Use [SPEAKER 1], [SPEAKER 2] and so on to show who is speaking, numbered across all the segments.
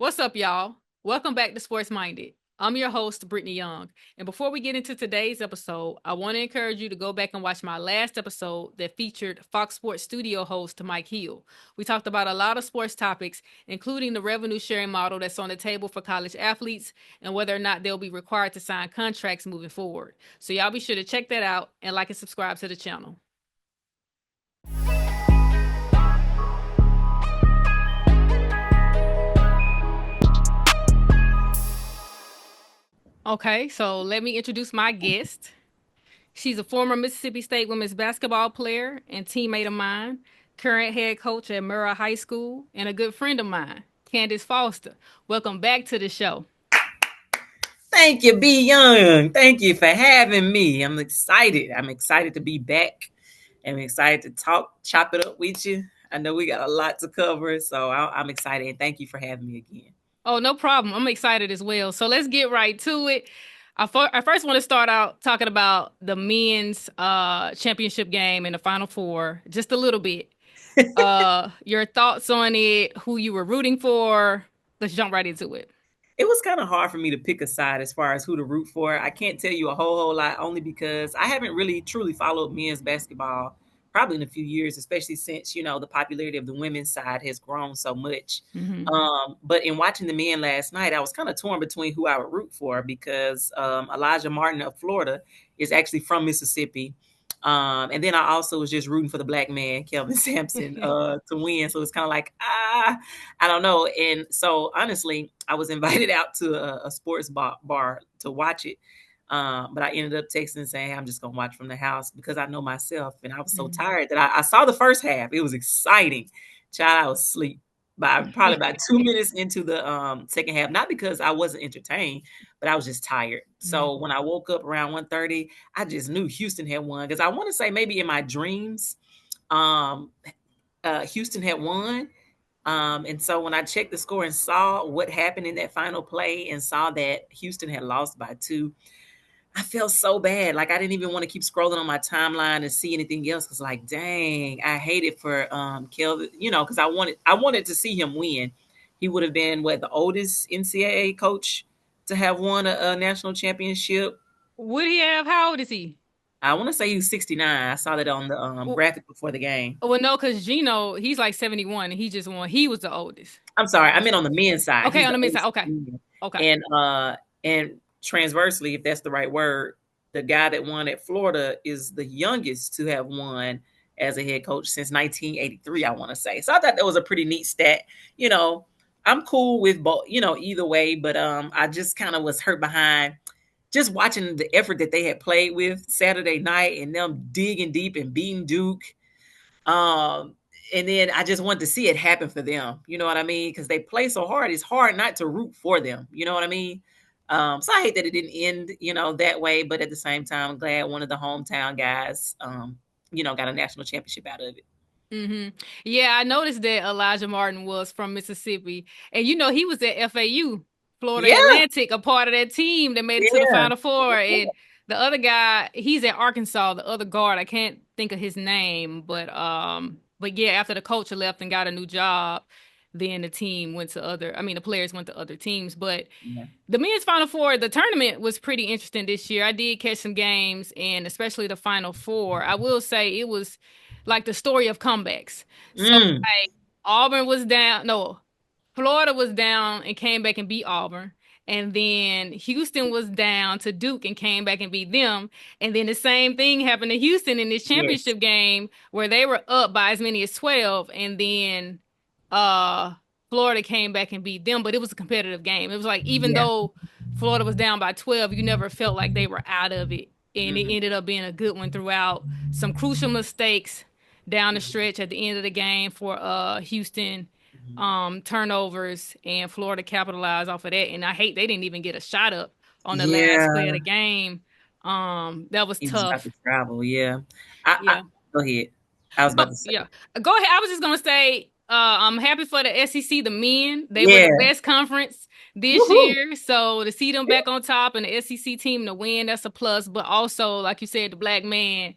[SPEAKER 1] What's up, y'all? Welcome back to Sports Minded. I'm your host, Brittany Young. And before we get into today's episode, I want to encourage you to go back and watch my last episode that featured Fox Sports studio host Mike Hill. We talked about a lot of sports topics, including the revenue sharing model that's on the table for college athletes and whether or not they'll be required to sign contracts moving forward. So, y'all be sure to check that out and like and subscribe to the channel. Okay, so let me introduce my guest. She's a former Mississippi State women's basketball player and teammate of mine, current head coach at Murrah High School, and a good friend of mine, Candace Foster. Welcome back to the show.
[SPEAKER 2] Thank you, B Young. Thank you for having me. I'm excited. I'm excited to be back. I'm excited to chop it up with you. I know we got a lot to cover, so I'm excited. And thank you for having me again.
[SPEAKER 1] Oh, no problem. I'm excited as well. So let's get right to it. I first want to start out talking about the men's championship game in the Final Four, just a little bit. Your thoughts on it, who you were rooting for. Let's jump right into it.
[SPEAKER 2] It was kind of hard for me to pick a side as far as who to root for. I can't tell you a whole lot only because I haven't really truly followed men's basketball probably in a few years, especially since, the popularity of the women's side has grown so much. But in watching the men last night, I was kind of torn between who I would root for because Elijah Martin of Florida is actually from Mississippi. And then I also was just rooting for the black man, Kelvin Sampson, to win. So it's kind of like, I don't know. And so honestly, I was invited out to a sports bar to watch it. But I ended up texting and saying, hey, I'm just going to watch from the house because I know myself. And I was so tired that I saw the first half. It was exciting. Child, I was asleep. But probably about 2 minutes into the second half, not because I wasn't entertained, but I was just tired. So when I woke up around 1:30, I just knew Houston had won because I want to say maybe in my dreams, Houston had won. And so when I checked the score and saw what happened in that final play and saw that Houston had lost by 2, I felt so bad. Like I didn't even want to keep scrolling on my timeline and see anything else. Cause like, dang, I hate it for Kelvin, because I wanted to see him win. He would have been the oldest NCAA coach to have won a national championship.
[SPEAKER 1] Would he have? How old is he?
[SPEAKER 2] I want to say he was 69. I saw that on the graphic before the game.
[SPEAKER 1] Well, no, because Gino, he's like 71 and he just won. He was the oldest.
[SPEAKER 2] I'm sorry. I meant on the men's side.
[SPEAKER 1] Okay, on the men's side. Okay. Okay.
[SPEAKER 2] And transversely, if that's the right word, the guy that won at Florida is the youngest to have won as a head coach since 1983, I want to say. So I thought that was a pretty neat stat. I'm cool with both, either way, but I just kind of was hurt behind just watching the effort that they had played with Saturday night and them digging deep and beating Duke. And then I just wanted to see it happen for them. You know what I mean? Because they play so hard. It's hard not to root for them. You know what I mean? So I hate that it didn't end, that way. But at the same time, I'm glad one of the hometown guys, got a national championship out of it.
[SPEAKER 1] Mm-hmm. Yeah, I noticed that Elijah Martin was from Mississippi. And, he was at FAU, Florida Atlantic, a part of that team that made it to the Final Four. And the other guy, he's at Arkansas, the other guard. I can't think of his name. But yeah, after the coach left and got a new job, then the players went to other teams. But the men's Final Four, the tournament was pretty interesting this year. I did catch some games, and especially the Final Four. I will say it was like the story of comebacks. So like Auburn was down. No, Florida was down and came back and beat Auburn. And then Houston was down to Duke and came back and beat them. And then the same thing happened to Houston in this championship game where they were up by as many as 12. And then Florida came back and beat them. But it was a competitive game. It was like even though Florida was down by 12, you never felt like they were out of it. And it ended up being a good one throughout. Some crucial mistakes down the stretch at the end of the game for Houston. Turnovers, and Florida capitalized off of that. And I hate they didn't even get a shot up on the last play of the game. That was tough.
[SPEAKER 2] To travel, I, go ahead. I was about to say.
[SPEAKER 1] Yeah, go ahead. I was just gonna say I'm happy for the SEC, the men. They were the best conference this year. So to see them back on top and the SEC team to win, that's a plus. But also, like you said, the black man,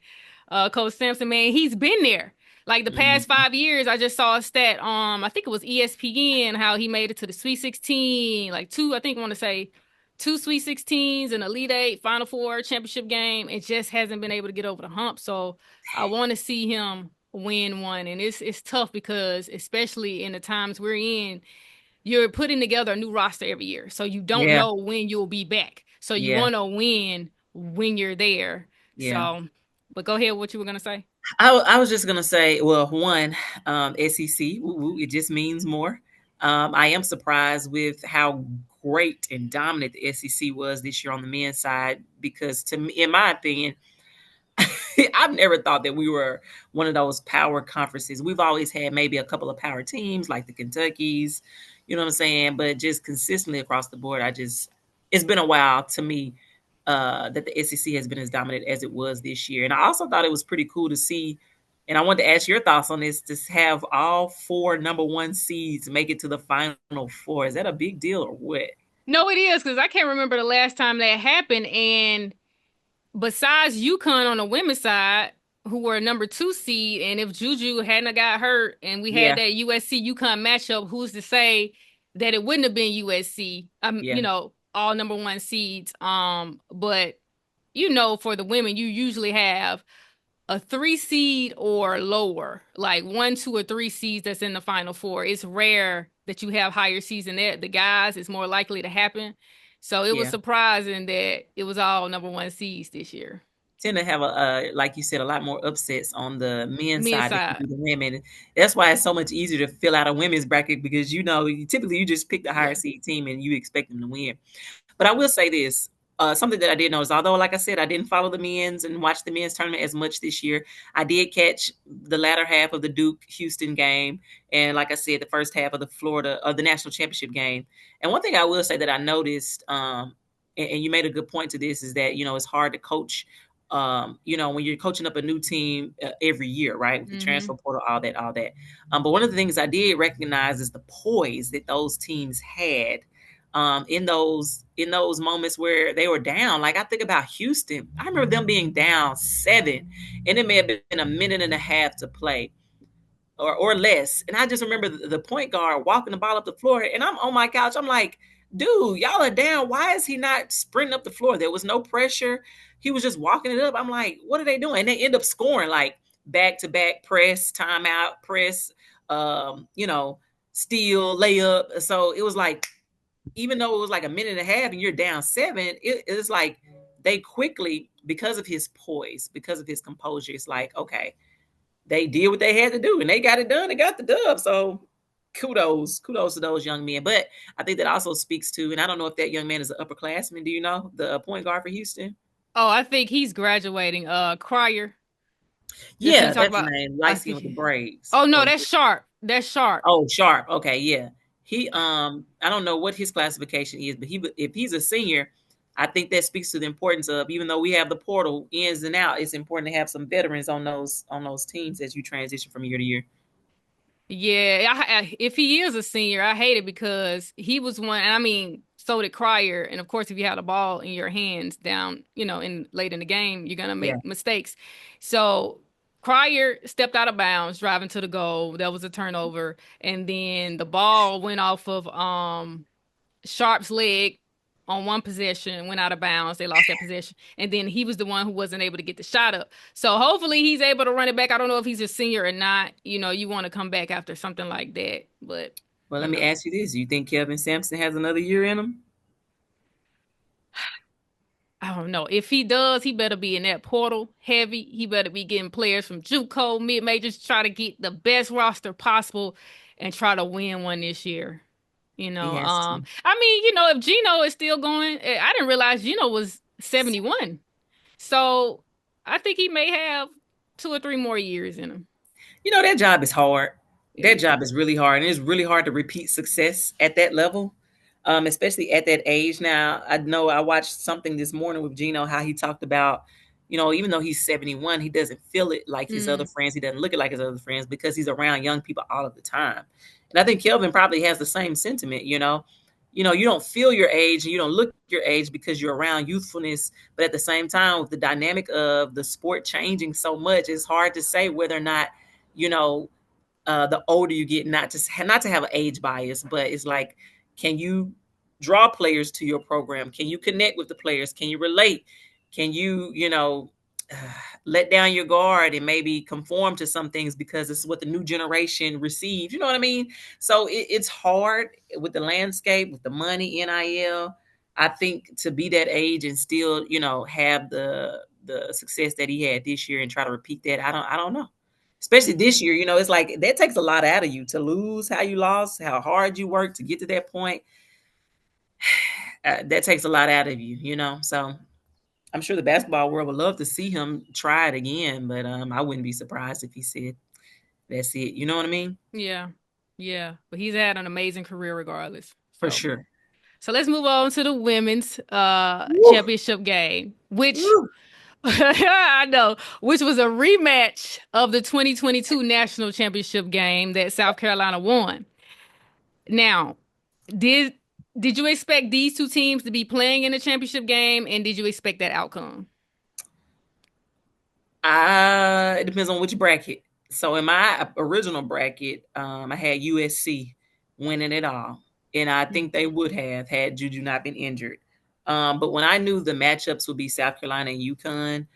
[SPEAKER 1] Coach Sampson, man, he's been there. Like the past 5 years, I just saw a stat. I think it was ESPN, how he made it to the Sweet 16, like two. I think I want to say two Sweet 16s, an Elite Eight, Final Four, championship game. It just hasn't been able to get over the hump. So I want to see him win one, and it's tough because especially in the times we're in, you're putting together a new roster every year, so you don't
[SPEAKER 2] Yeah.
[SPEAKER 1] know when you'll be back. So you
[SPEAKER 2] Yeah.
[SPEAKER 1] want to win when you're there.
[SPEAKER 2] Yeah.
[SPEAKER 1] So, but go ahead. What you were gonna say?
[SPEAKER 2] I was just gonna say, well, one, SEC, it just means more. I am surprised with how great and dominant the SEC was this year on the men's side, because to me, in my opinion, I've never thought that we were one of those power conferences. We've always had maybe a couple of power teams like the Kentuckies, you know what I'm saying? But just consistently across the board, it's been a while to me that the SEC has been as dominant as it was this year. And I also thought it was pretty cool to see, and I wanted to ask your thoughts on this, to have all four number one seeds make it to the Final Four. Is that a big deal or what?
[SPEAKER 1] No, it is, because I can't remember the last time that happened. And besides UConn on the women's side, who were a number two seed, and if Juju hadn't got hurt and we had
[SPEAKER 2] Yeah,
[SPEAKER 1] that USC UConn matchup, who's to say that it wouldn't have been USC?
[SPEAKER 2] yeah,
[SPEAKER 1] All number one seeds. But for the women, you usually have a three seed or lower, like one, two, or three seeds that's in the final four. It's rare that you have higher seeds than that. The guys, it's more likely to happen. So it was
[SPEAKER 2] yeah.
[SPEAKER 1] surprising that it was all number one seeds this year.
[SPEAKER 2] Tend to have like you said, a lot more upsets on the men's
[SPEAKER 1] Men's
[SPEAKER 2] side than
[SPEAKER 1] side.
[SPEAKER 2] you do the women. That's why it's so much easier to fill out a women's bracket, because typically you just pick the higher
[SPEAKER 1] Yeah.
[SPEAKER 2] seed team and you expect them to win. But I will say this. Something that I did notice, although, like I said, I didn't follow the men's and watch the men's tournament as much this year, I did catch the latter half of the Duke Houston game. And like I said, the first half of the national championship game. And one thing I will say that I noticed, and you made a good point to this, is that, it's hard to coach, when you're coaching up a new team every year, right? With the transfer portal, all that. But one of the things I did recognize is the poise that those teams had in those moments where they were down. Like I think about Houston. I remember them being down 7, and it may have been a minute and a half to play, or less. And I just remember the point guard walking the ball up the floor, and I'm on my couch. I'm like, dude, y'all are down. Why is he not sprinting up the floor? There was no pressure. He was just walking it up. I'm like, what are they doing? And they end up scoring like back-to-back press, timeout, press, steal, layup. So it was like, even though it was like a minute and a half and you're down 7, it's like they quickly, because of his poise, because of his composure, it's like, okay, they did what they had to do and they got it done. They got the dub. So kudos to those young men. But I think that also speaks to, and I don't know if that young man is an upperclassman. Do you know the point guard for Houston?
[SPEAKER 1] Oh, I think he's graduating. Crier. That's who you
[SPEAKER 2] Yeah,
[SPEAKER 1] talk
[SPEAKER 2] that's the
[SPEAKER 1] about.
[SPEAKER 2] name.
[SPEAKER 1] I
[SPEAKER 2] Light skin with the
[SPEAKER 1] think.
[SPEAKER 2] braids.
[SPEAKER 1] Oh no,
[SPEAKER 2] Or
[SPEAKER 1] that's Sharp. That's Sharp.
[SPEAKER 2] oh, Sharp. Okay, yeah. He I don't know what his classification is, but if he's a senior, I think that speaks to the importance of, even though we have the portal ins and out, it's important to have some veterans on those teams as you transition from year to year.
[SPEAKER 1] Yeah, if he is a senior, I hate it because he was one, and I mean, so did Crier. And of course, if you had a ball in your hands down, in late in the game, you're gonna
[SPEAKER 2] Yeah.
[SPEAKER 1] make mistakes. So Crier stepped out of bounds, driving to the goal. That was a turnover, and then the ball went off of Sharp's leg on one possession, went out of bounds. They lost that possession. And then he was the one who wasn't able to get the shot up. So hopefully he's able to run it back. I don't know if he's a senior or not. You want to come back after something like that. But,
[SPEAKER 2] Well, let me ask you this. You think Kelvin Sampson has another year in him?
[SPEAKER 1] I don't know. If he does, he better be in that portal heavy. He better be getting players from JUCO, mid-majors, try to get the best roster possible and try to win one this year.
[SPEAKER 2] He has to.
[SPEAKER 1] I mean, if Gino is still going, I didn't realize Gino was 71. So I think he may have 2 or 3 more years in him.
[SPEAKER 2] That job is hard.
[SPEAKER 1] It
[SPEAKER 2] That
[SPEAKER 1] is.
[SPEAKER 2] job is really hard. And it's really hard to repeat success at that level, especially at that age. Now, I know I watched something this morning with Gino, how he talked about, even though he's 71, he doesn't feel it like his other friends. He doesn't look it like his other friends because he's around young people all of the time. And I think Kelvin probably has the same sentiment, you don't feel your age and you don't look your age because you're around youthfulness. But at the same time, with the dynamic of the sport changing so much, it's hard to say whether or not you know, the older you get, not to have an age bias, but it's like, can you draw players to your program? Can you connect with the players? Can you relate? Can you, let down your guard and maybe conform to some things because it's what the new generation receives? You know what I mean? So it's hard with the landscape, with the money, NIL. I think to be that age and still, have the success that he had this year and try to repeat that, I don't know. Especially this year, it's like that takes a lot out of you to lose how you lost, how hard you worked to get to that point. That takes a lot out of you. So I'm sure the basketball world would love to see him try it again, but I wouldn't be surprised if he said, that's it. You know what I mean?
[SPEAKER 1] Yeah. Yeah. But he's had an amazing career regardless.
[SPEAKER 2] For
[SPEAKER 1] So
[SPEAKER 2] sure.
[SPEAKER 1] So let's move on to the women's
[SPEAKER 2] Woo,
[SPEAKER 1] championship game, which
[SPEAKER 2] woo.
[SPEAKER 1] I know, which was a rematch of the 2022 national championship game that South Carolina won. Now, did did you expect these two teams to be playing in the championship game, and did you expect that outcome?
[SPEAKER 2] It depends on which bracket. So in my original bracket, I had USC winning it all, and I think they would have had Juju not been injured. But when I knew the matchups would be South Carolina and UConn,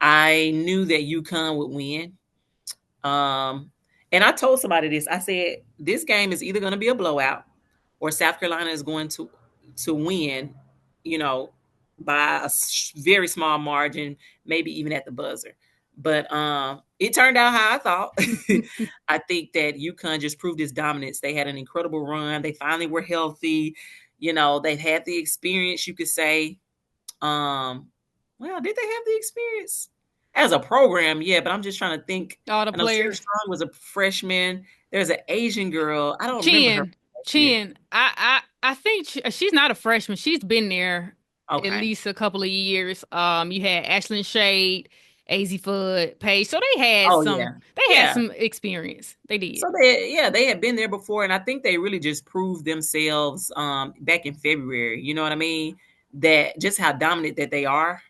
[SPEAKER 2] I knew that UConn would win. And I told somebody this. I said this game is either going to be a blowout, or South Carolina is going to win. You know, by a very small margin, maybe even at the buzzer. But it turned out how I thought. I think that UConn just proved its dominance. They had an incredible run. They finally were healthy. They've had the experience, you could say. Well, did they have the experience? As a program, yeah, but I'm just trying to think.
[SPEAKER 1] All the
[SPEAKER 2] I know Sarah
[SPEAKER 1] players.
[SPEAKER 2] Strong was a freshman. There's an Asian girl. I don't remember her
[SPEAKER 1] Chin,
[SPEAKER 2] last year.
[SPEAKER 1] Chin. I think she's not a freshman. She's been there at
[SPEAKER 2] Okay.
[SPEAKER 1] least a couple of years. You had Ashlyn Shade, AZ Fudd, Paige. So
[SPEAKER 2] Oh yeah.
[SPEAKER 1] they had
[SPEAKER 2] Yeah.
[SPEAKER 1] some experience. They did.
[SPEAKER 2] So they had been there before, and I think they really just proved themselves back in February. You know what I mean? That just how dominant that they are.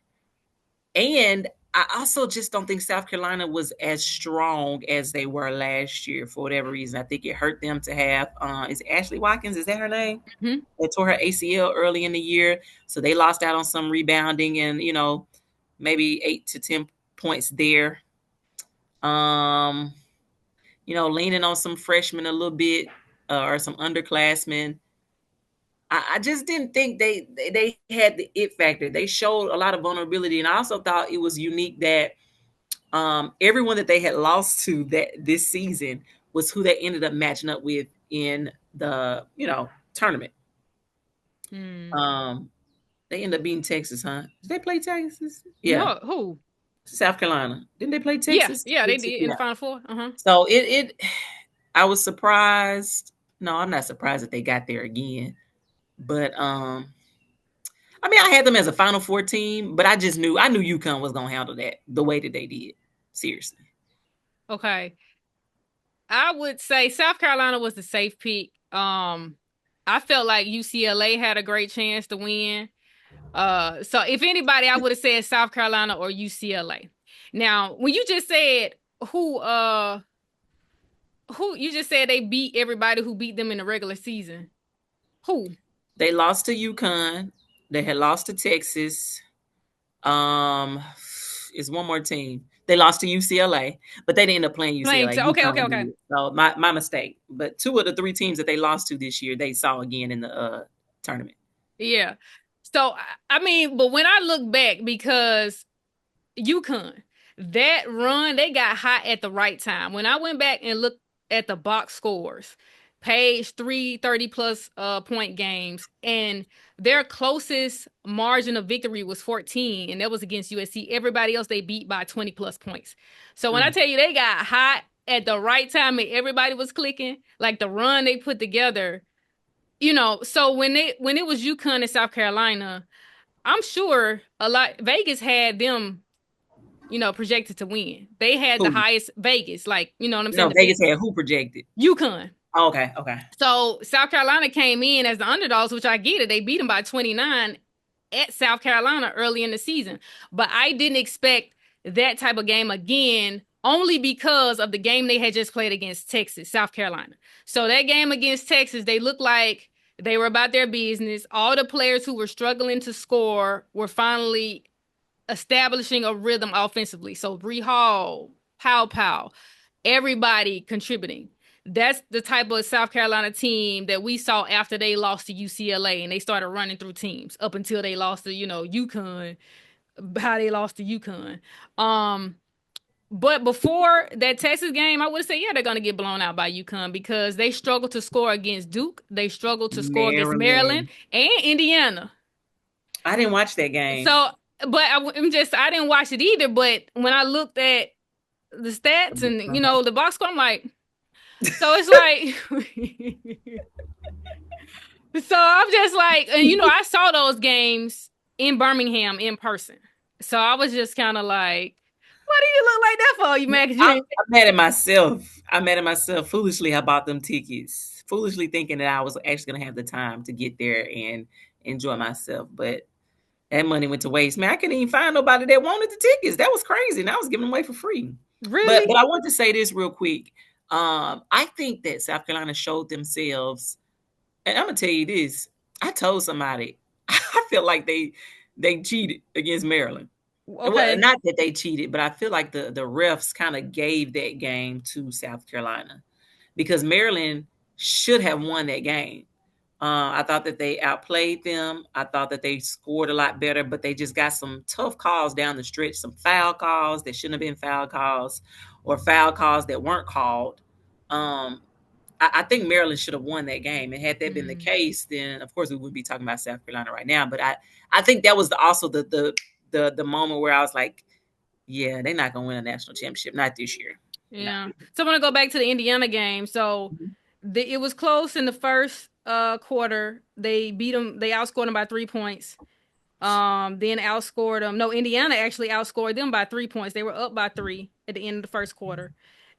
[SPEAKER 2] And I also just don't think South Carolina was as strong as they were last year for whatever reason. I think it hurt them to have is Ashley Watkins, is that her name?
[SPEAKER 1] Mm-hmm.
[SPEAKER 2] They tore her ACL early in the year. So they lost out on some rebounding and, maybe 8 to 10 points there. Leaning on some freshmen a little bit or some underclassmen. I just didn't think they had the it factor. They showed a lot of vulnerability, and I also thought it was unique that everyone that they had lost to that this season was who they ended up matching up with in the tournament. Um, they ended up beating Texas, huh? Did they play Texas? Yeah,
[SPEAKER 1] No, who?
[SPEAKER 2] South Carolina. Didn't they play
[SPEAKER 1] Yeah,
[SPEAKER 2] Texas?
[SPEAKER 1] yeah, they did in the
[SPEAKER 2] Yeah.
[SPEAKER 1] Final Four.
[SPEAKER 2] So I was surprised. No, I'm not surprised that they got there again. But I mean, I had them as a Final Four team, but I knew UConn was gonna handle that the way that they did. Seriously.
[SPEAKER 1] Okay. I would say South Carolina was the safe pick. I felt like UCLA had a great chance to win. So if anybody, I would have said South Carolina or UCLA. Now, when you just said who you just said they beat everybody who beat them in the regular season. Who?
[SPEAKER 2] They lost to UConn. They had lost to Texas. Is one more team. They lost to UCLA, but they didn't end up playing
[SPEAKER 1] Playing
[SPEAKER 2] UCLA.
[SPEAKER 1] to, okay, okay,
[SPEAKER 2] UConn
[SPEAKER 1] okay.
[SPEAKER 2] did. So my mistake. But 2 of the 3 teams that they lost to this year, they saw again in the tournament.
[SPEAKER 1] Yeah. So I mean, but when I look back, because UConn, that run, they got hot at the right time. When I went back and looked at the box scores, Paige 3 30+ point games, and their closest margin of victory was 14, and that was against USC. Everybody else they beat by 20+ points. So when I tell you they got hot at the right time and everybody was clicking, like the run they put together, so when it was UConn and South Carolina, I'm sure Vegas had them, projected to win. They had the
[SPEAKER 2] Who?
[SPEAKER 1] highest Vegas, like, you know what I'm saying?
[SPEAKER 2] No, Vegas had who projected?
[SPEAKER 1] UConn.
[SPEAKER 2] Oh, okay.
[SPEAKER 1] So South Carolina came in as the underdogs, which I get it. They beat them by 29 at South Carolina early in the season. But I didn't expect that type of game again only because of the game they had just played against Texas, South Carolina. So that game against Texas, they looked like they were about their business. All the players who were struggling to score were finally establishing a rhythm offensively. So Bree Hall, Pow, everybody contributing. That's the type of South Carolina team that we saw after they lost to UCLA and they started running through teams up until they lost to, UConn, how they lost to UConn. But before that Texas game, I would have said, yeah, they're going to get blown out by UConn because they struggled to score against Duke. They struggled to score against Maryland and Indiana.
[SPEAKER 2] I didn't watch that game.
[SPEAKER 1] So, but I didn't watch it either. But when I looked at the stats and, the box score, I'm like, so it's like, so I'm just like, and I saw those games in Birmingham in person. So I was just kind of like, what do you look like that for, you Mac?
[SPEAKER 2] I'm mad at myself. I'm mad at myself. Foolishly, I bought them tickets. Foolishly thinking that I was actually going to have the time to get there and enjoy myself. But that money went to waste. Man, I couldn't even find nobody that wanted the tickets. That was crazy. And I was giving them away for free.
[SPEAKER 1] Really?
[SPEAKER 2] But I want to say this real quick. I think that South Carolina showed themselves. And I'm going to tell you this. I told somebody, I feel like they cheated against Maryland. Okay. Well, not that they cheated, but I feel like the refs kind of gave that game to South Carolina because Maryland should have won that game. I thought that they outplayed them. I thought that they scored a lot better, but they just got some tough calls down the stretch, some foul calls that shouldn't have been foul calls or foul calls that weren't called. I think Maryland should have won that game. And had that been the case, then, of course, we would be talking about South Carolina right now. But I think that was also the moment where I was like, yeah, they're not going to win a national championship, not this year.
[SPEAKER 1] Yeah. No. So I want to go back to the Indiana game. So it was close in the first quarter. They beat them. They outscored them by 3 points. Then outscored them. No, Indiana actually outscored them by 3 points. They were up by 3 at the end of the first quarter.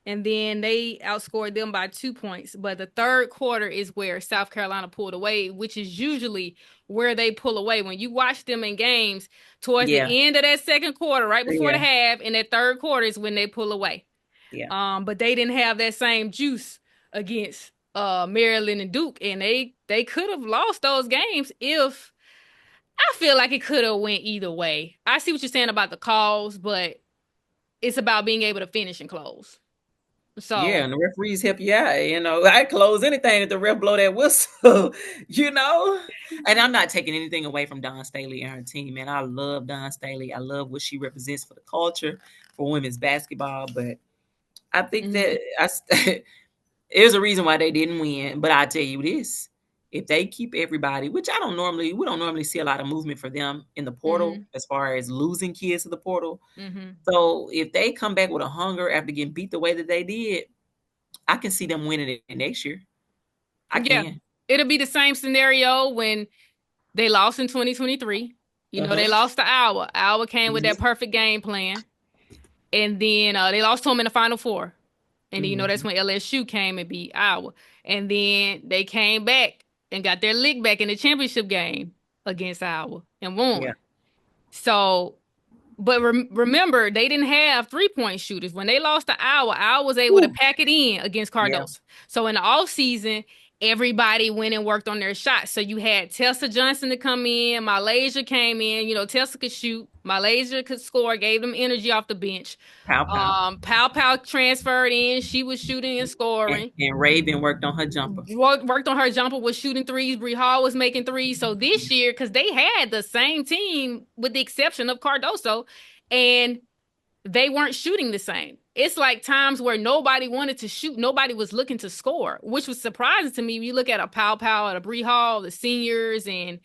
[SPEAKER 1] And then they outscored them by 2 points. But the third quarter is where South Carolina pulled away, which is usually where they pull away. When you watch them in games, towards the end of that second quarter, right before the half, in that third quarter is when they pull away. Yeah. But they didn't have that same juice against Maryland and Duke. And they could have lost those games if I feel like it could have went either way. I see what you're saying about the calls, but it's about being able to finish and close. So
[SPEAKER 2] yeah, and the referees help you out. I close anything if the ref blow that whistle. And I'm not taking anything away from Dawn Staley and her team, man. I love Dawn Staley. I love what she represents for the culture for women's basketball. But I think that there's a reason why they didn't win. But I tell you this: if they keep everybody, which we don't normally see a lot of movement for them in the portal as far as losing kids to the portal. So if they come back with a hunger after getting beat the way that they did, I can see them winning it next year. I can. Yeah.
[SPEAKER 1] It'll be the same scenario when they lost in 2023. They lost to Iowa. Iowa came with that perfect game plan. And then they lost to them in the Final Four. And then, that's when LSU came and beat Iowa. And then they came back and got their lick back in the championship game against Iowa and won. Yeah. So, but remember, they didn't have 3-point shooters. When they lost to Iowa, Iowa was able to pack it in against Cardoso. Yeah. So in the offseason, everybody went and worked on their shots. So you had Tessa Johnson to come in. Malaysia came in. Tessa could shoot. Malaysia could score, gave them energy off the bench. Pow transferred in. She was shooting and scoring.
[SPEAKER 2] And Raven worked on her jumper.
[SPEAKER 1] Worked on her jumper, was shooting threes. Bree Hall was making threes. So this year, because they had the same team with the exception of Cardoso, and they weren't shooting the same. It's like times where nobody wanted to shoot. Nobody was looking to score, which was surprising to me. You look at a Pow, at a Bree Hall, the seniors, and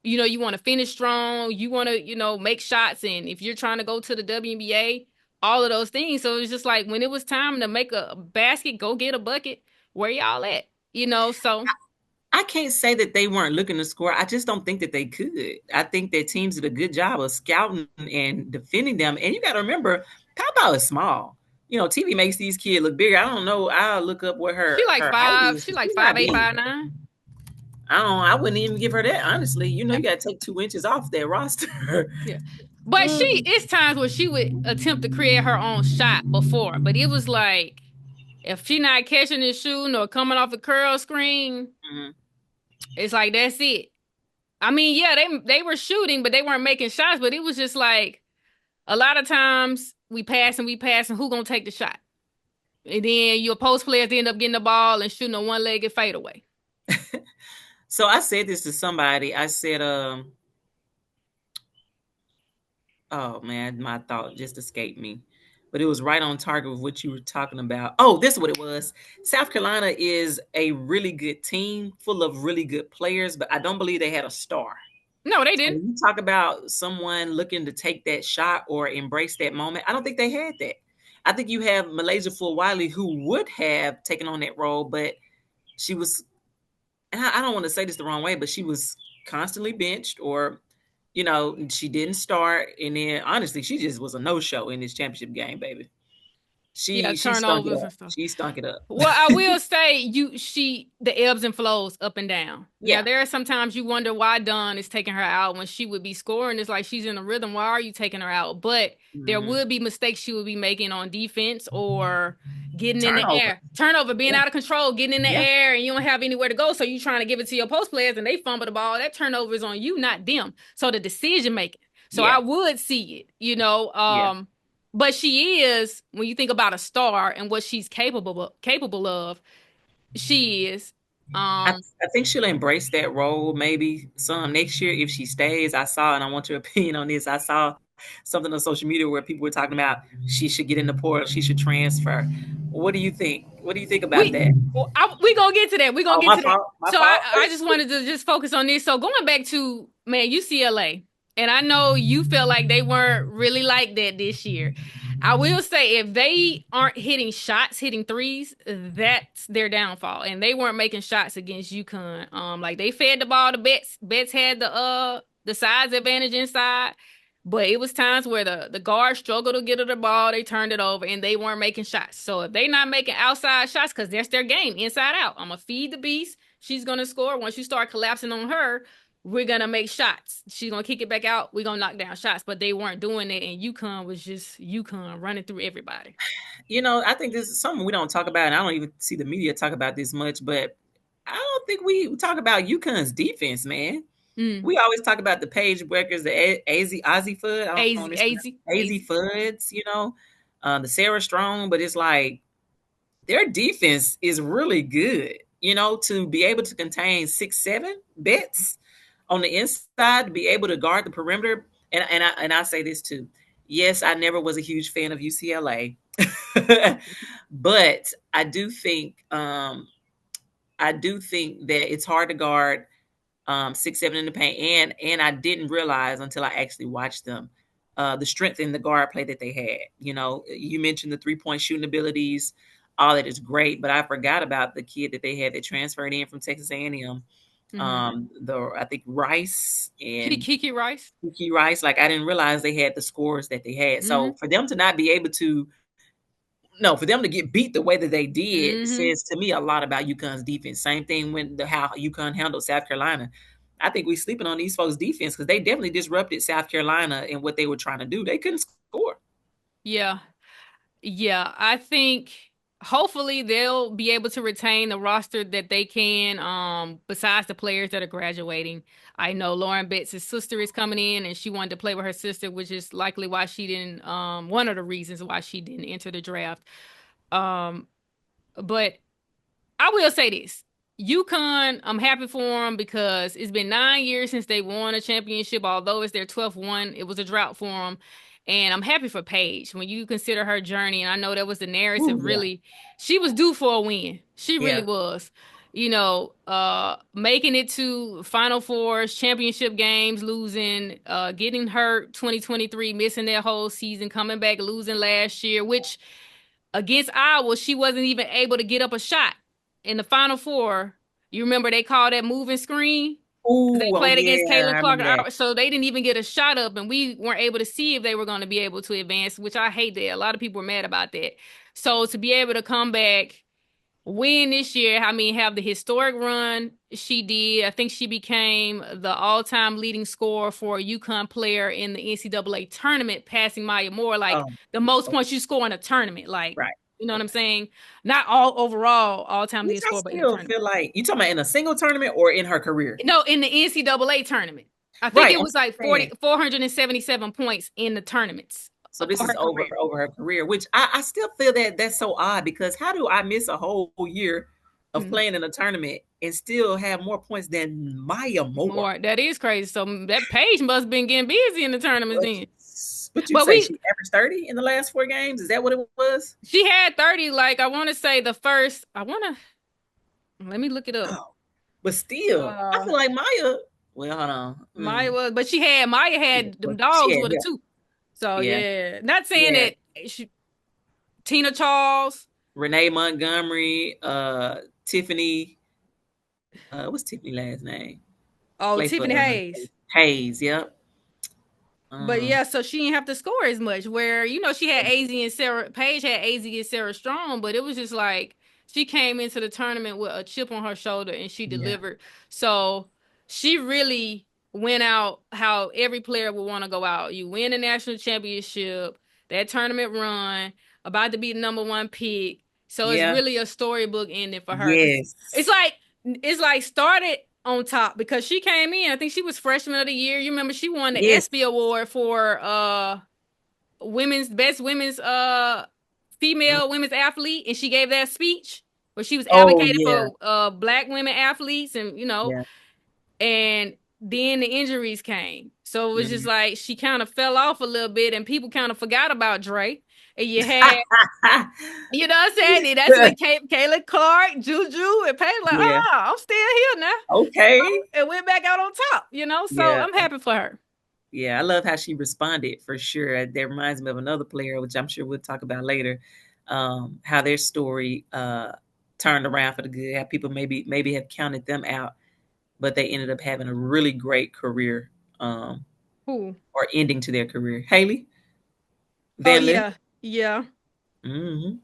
[SPEAKER 1] you want to finish strong. You want to, make shots. And if you're trying to go to the WNBA, all of those things. So it's just like when it was time to make a basket, go get a bucket, where y'all at? So
[SPEAKER 2] I can't say that they weren't looking to score. I just don't think that they could. I think that teams did a good job of scouting and defending them. And you got to remember, Pow is small. TV makes these kids look bigger. I don't know. I'll look up what her.
[SPEAKER 1] She like
[SPEAKER 2] her
[SPEAKER 1] 5. She like 5'8", 5'9".
[SPEAKER 2] I wouldn't even give her that, honestly. You got to take 2 inches off that roster.
[SPEAKER 1] Yeah. But it's times where she would attempt to create her own shot before, but it was like if she not catching and shooting or coming off the curl screen, it's like that's it. I mean, yeah, they were shooting, but they weren't making shots. But it was just like a lot of times we pass and who gonna take the shot? And then your post players end up getting the ball and shooting a one-legged fadeaway.
[SPEAKER 2] So I said this to somebody. I said, oh man, my thought just escaped me. But it was right on target with what you were talking about. Oh, this is what it was. South Carolina is a really good team full of really good players, but I don't believe they had a star.
[SPEAKER 1] No, they didn't.
[SPEAKER 2] When you talk about someone looking to take that shot or embrace that moment, I don't think they had that. I think you have Malaysia Fulwiley who would have taken on that role, but she was, and I don't want to say this the wrong way, but she was constantly benched or, she didn't start. And then honestly, she just was a no-show in this championship game, baby.
[SPEAKER 1] Yeah,
[SPEAKER 2] She stunk it
[SPEAKER 1] turnovers
[SPEAKER 2] up.
[SPEAKER 1] and stuff.
[SPEAKER 2] She stunk it up.
[SPEAKER 1] Well, I will say the ebbs and flows up and down. Yeah,
[SPEAKER 2] Yeah.
[SPEAKER 1] there are sometimes you wonder why Dawn is taking her out when she would be scoring. It's like she's in a rhythm. Why are you taking her out? But there would be mistakes she would be making on defense or getting in the air. Turnover, being out of control, getting in the air, and you don't have anywhere to go. So you trying to give it to your post players and they fumble the ball. That turnover is on you, not them. So the decision making. So I would see it, But she is, when you think about a star and what she's capable of, she is.
[SPEAKER 2] I think she'll embrace that role maybe some next year if she stays. I saw, and I want your opinion on this. I saw something on social media where people were talking about she should get in the portal, she should transfer. What do you think? What do you think about that?
[SPEAKER 1] We gonna get to that. We gonna get to that. So
[SPEAKER 2] fault.
[SPEAKER 1] I just wanted to just focus on this. So going back to UCLA, and I know you felt like they weren't really like that this year. I will say if they aren't hitting shots, hitting threes, that's their downfall. And they weren't making shots against UConn. Like they fed the ball to Betts. Betts had the size advantage inside. But it was times where the guards struggled to get her the ball, they turned it over, and they weren't making shots. So if they're not making outside shots, because that's their game, inside out, I'm going to feed the beast. She's going to score. Once you start collapsing on her, we're going to make shots. She's going to kick it back out. We're going to knock down shots. But they weren't doing it, and UConn was just UConn running through everybody.
[SPEAKER 2] I think this is something we don't talk about, and I don't even see the media talk about this much, but I don't think we talk about UConn's defense, man. We always talk about the Paige Bueckers, the Ozzie Fudd, Azzi Fudds, the Sarah Strong, but it's like their defense is really good, to be able to contain 6-7 Betts on the inside, to be able to guard the perimeter. And I say this too. Yes, I never was a huge fan of UCLA, but I do think that it's hard to guard 6-7 in the paint, and I didn't realize until I actually watched them the strength in the guard play that they had. You mentioned the 3-point shooting abilities, all that is great, but I forgot about the kid that they had that transferred in from Texas A&M. I think Rice and
[SPEAKER 1] Kiki Rice.
[SPEAKER 2] Like I didn't realize they had the scores that they had. So for them to not be able to. No, for them to get beat the way that they did says to me a lot about UConn's defense. Same thing when how UConn handled South Carolina. I think we're sleeping on these folks' defense because they definitely disrupted South Carolina in what they were trying to do. They couldn't score.
[SPEAKER 1] Yeah. I think hopefully they'll be able to retain the roster that they can, besides the players that are graduating. I know Lauren Betts' sister is coming in and she wanted to play with her sister, which is likely why she didn't, one of the reasons why she didn't enter the draft. But I will say this. UConn, I'm happy for them because it's been 9 years since they won a championship. Although it's their 12th one, it was a drought for them. And I'm happy for Paige when you consider her journey. And I know that was the narrative. Really, she was due for a win. She really was. Making it to Final Fours, championship games, losing, getting hurt 2023, missing that whole season, coming back, losing last year, which against Iowa, she wasn't even able to get up a shot in the Final Four. You remember they called that moving screen? They played against Caitlin Clark, so they didn't even get a shot up, and we weren't able to see if they were going to be able to advance, which I hate that. A lot of people were mad about that. So to be able to come back, win this year, have the historic run She did. I think she became the all-time leading scorer for a UConn player in the NCAA tournament, passing Maya Moore, like
[SPEAKER 2] Oh,
[SPEAKER 1] the most
[SPEAKER 2] okay.
[SPEAKER 1] points you score in a tournament. Like,
[SPEAKER 2] Right.
[SPEAKER 1] you know what I'm
[SPEAKER 2] Okay.
[SPEAKER 1] saying? Not all overall all-time
[SPEAKER 2] Which
[SPEAKER 1] leading
[SPEAKER 2] I
[SPEAKER 1] scorer, but in a
[SPEAKER 2] still
[SPEAKER 1] tournament.
[SPEAKER 2] feel like you talking about in a single tournament or in her career.
[SPEAKER 1] No, in the NCAA tournament. I think
[SPEAKER 2] Right.
[SPEAKER 1] it
[SPEAKER 2] I'm
[SPEAKER 1] was like
[SPEAKER 2] saying.
[SPEAKER 1] 477 points in the tournaments
[SPEAKER 2] So this
[SPEAKER 1] for
[SPEAKER 2] is
[SPEAKER 1] her career.
[SPEAKER 2] over her career, which I still feel that that's so odd because how do I miss a whole year of
[SPEAKER 1] Mhm.
[SPEAKER 2] playing in a tournament and still have more points than Maya Moore?
[SPEAKER 1] More. That is crazy. So that Paige must have been getting busy in the tournaments
[SPEAKER 2] What
[SPEAKER 1] then.
[SPEAKER 2] what you
[SPEAKER 1] But
[SPEAKER 2] say?
[SPEAKER 1] we
[SPEAKER 2] She averaged 30 in the last 4 games? Is that what it was?
[SPEAKER 1] she had 30, like I want to say the first, I want to let me look it up.
[SPEAKER 2] Oh, but still, I
[SPEAKER 1] Uh
[SPEAKER 2] feel like Maya. Well, hold on.
[SPEAKER 1] Maya was, but Maya
[SPEAKER 2] Yeah,
[SPEAKER 1] had them
[SPEAKER 2] she
[SPEAKER 1] dogs
[SPEAKER 2] had
[SPEAKER 1] with her
[SPEAKER 2] help.
[SPEAKER 1] too. So
[SPEAKER 2] Yeah,
[SPEAKER 1] yeah, not saying
[SPEAKER 2] yeah.
[SPEAKER 1] that Tina Charles,
[SPEAKER 2] Renee Montgomery, Tiffany. What's Tiffany last name?
[SPEAKER 1] oh
[SPEAKER 2] Play for
[SPEAKER 1] Tiffany Hayes.
[SPEAKER 2] Hayes. Yep.
[SPEAKER 1] But
[SPEAKER 2] Um,
[SPEAKER 1] yeah, so she didn't have to score as much. Where she had AZ and Sarah Paige had AZ and Sarah Strong, but it was just like she came into the tournament with a chip on her shoulder and she
[SPEAKER 2] yeah.
[SPEAKER 1] delivered. So she really went out how every player would want to go out. You win a national championship, that tournament run, about to be the number one pick. So it's
[SPEAKER 2] Yeah.
[SPEAKER 1] really a storybook ending for her because it's
[SPEAKER 2] Yes.
[SPEAKER 1] like it's like started on top because she came in. I think she was freshman of the year. You remember she won the
[SPEAKER 2] Yes.
[SPEAKER 1] ESPY award for women's best women's
[SPEAKER 2] Mm.
[SPEAKER 1] female women's athlete, and she gave that speech where she was
[SPEAKER 2] Oh
[SPEAKER 1] advocating
[SPEAKER 2] yeah.
[SPEAKER 1] for black women athletes, and
[SPEAKER 2] Yeah.
[SPEAKER 1] and then the injuries came. So it was just
[SPEAKER 2] Mhm.
[SPEAKER 1] like she kind of fell off a little bit, and people kind of forgot about Dre. And you had, you know what I'm saying? And that's when Kayla Clark, Juju, and Payne like,
[SPEAKER 2] Yeah.
[SPEAKER 1] I'm still here now.
[SPEAKER 2] Okay.
[SPEAKER 1] And went back out on top. So
[SPEAKER 2] Yeah.
[SPEAKER 1] I'm happy for her.
[SPEAKER 2] Yeah. I love how she responded for sure. That reminds me of another player, which I'm sure we'll talk about later. How their story turned around for the good. How people maybe have counted them out, but they ended up having a really great career,
[SPEAKER 1] Who?
[SPEAKER 2] or ending to their career. Haley
[SPEAKER 1] Oh
[SPEAKER 2] Van Lith.
[SPEAKER 1] yeah, yeah.
[SPEAKER 2] Hmm.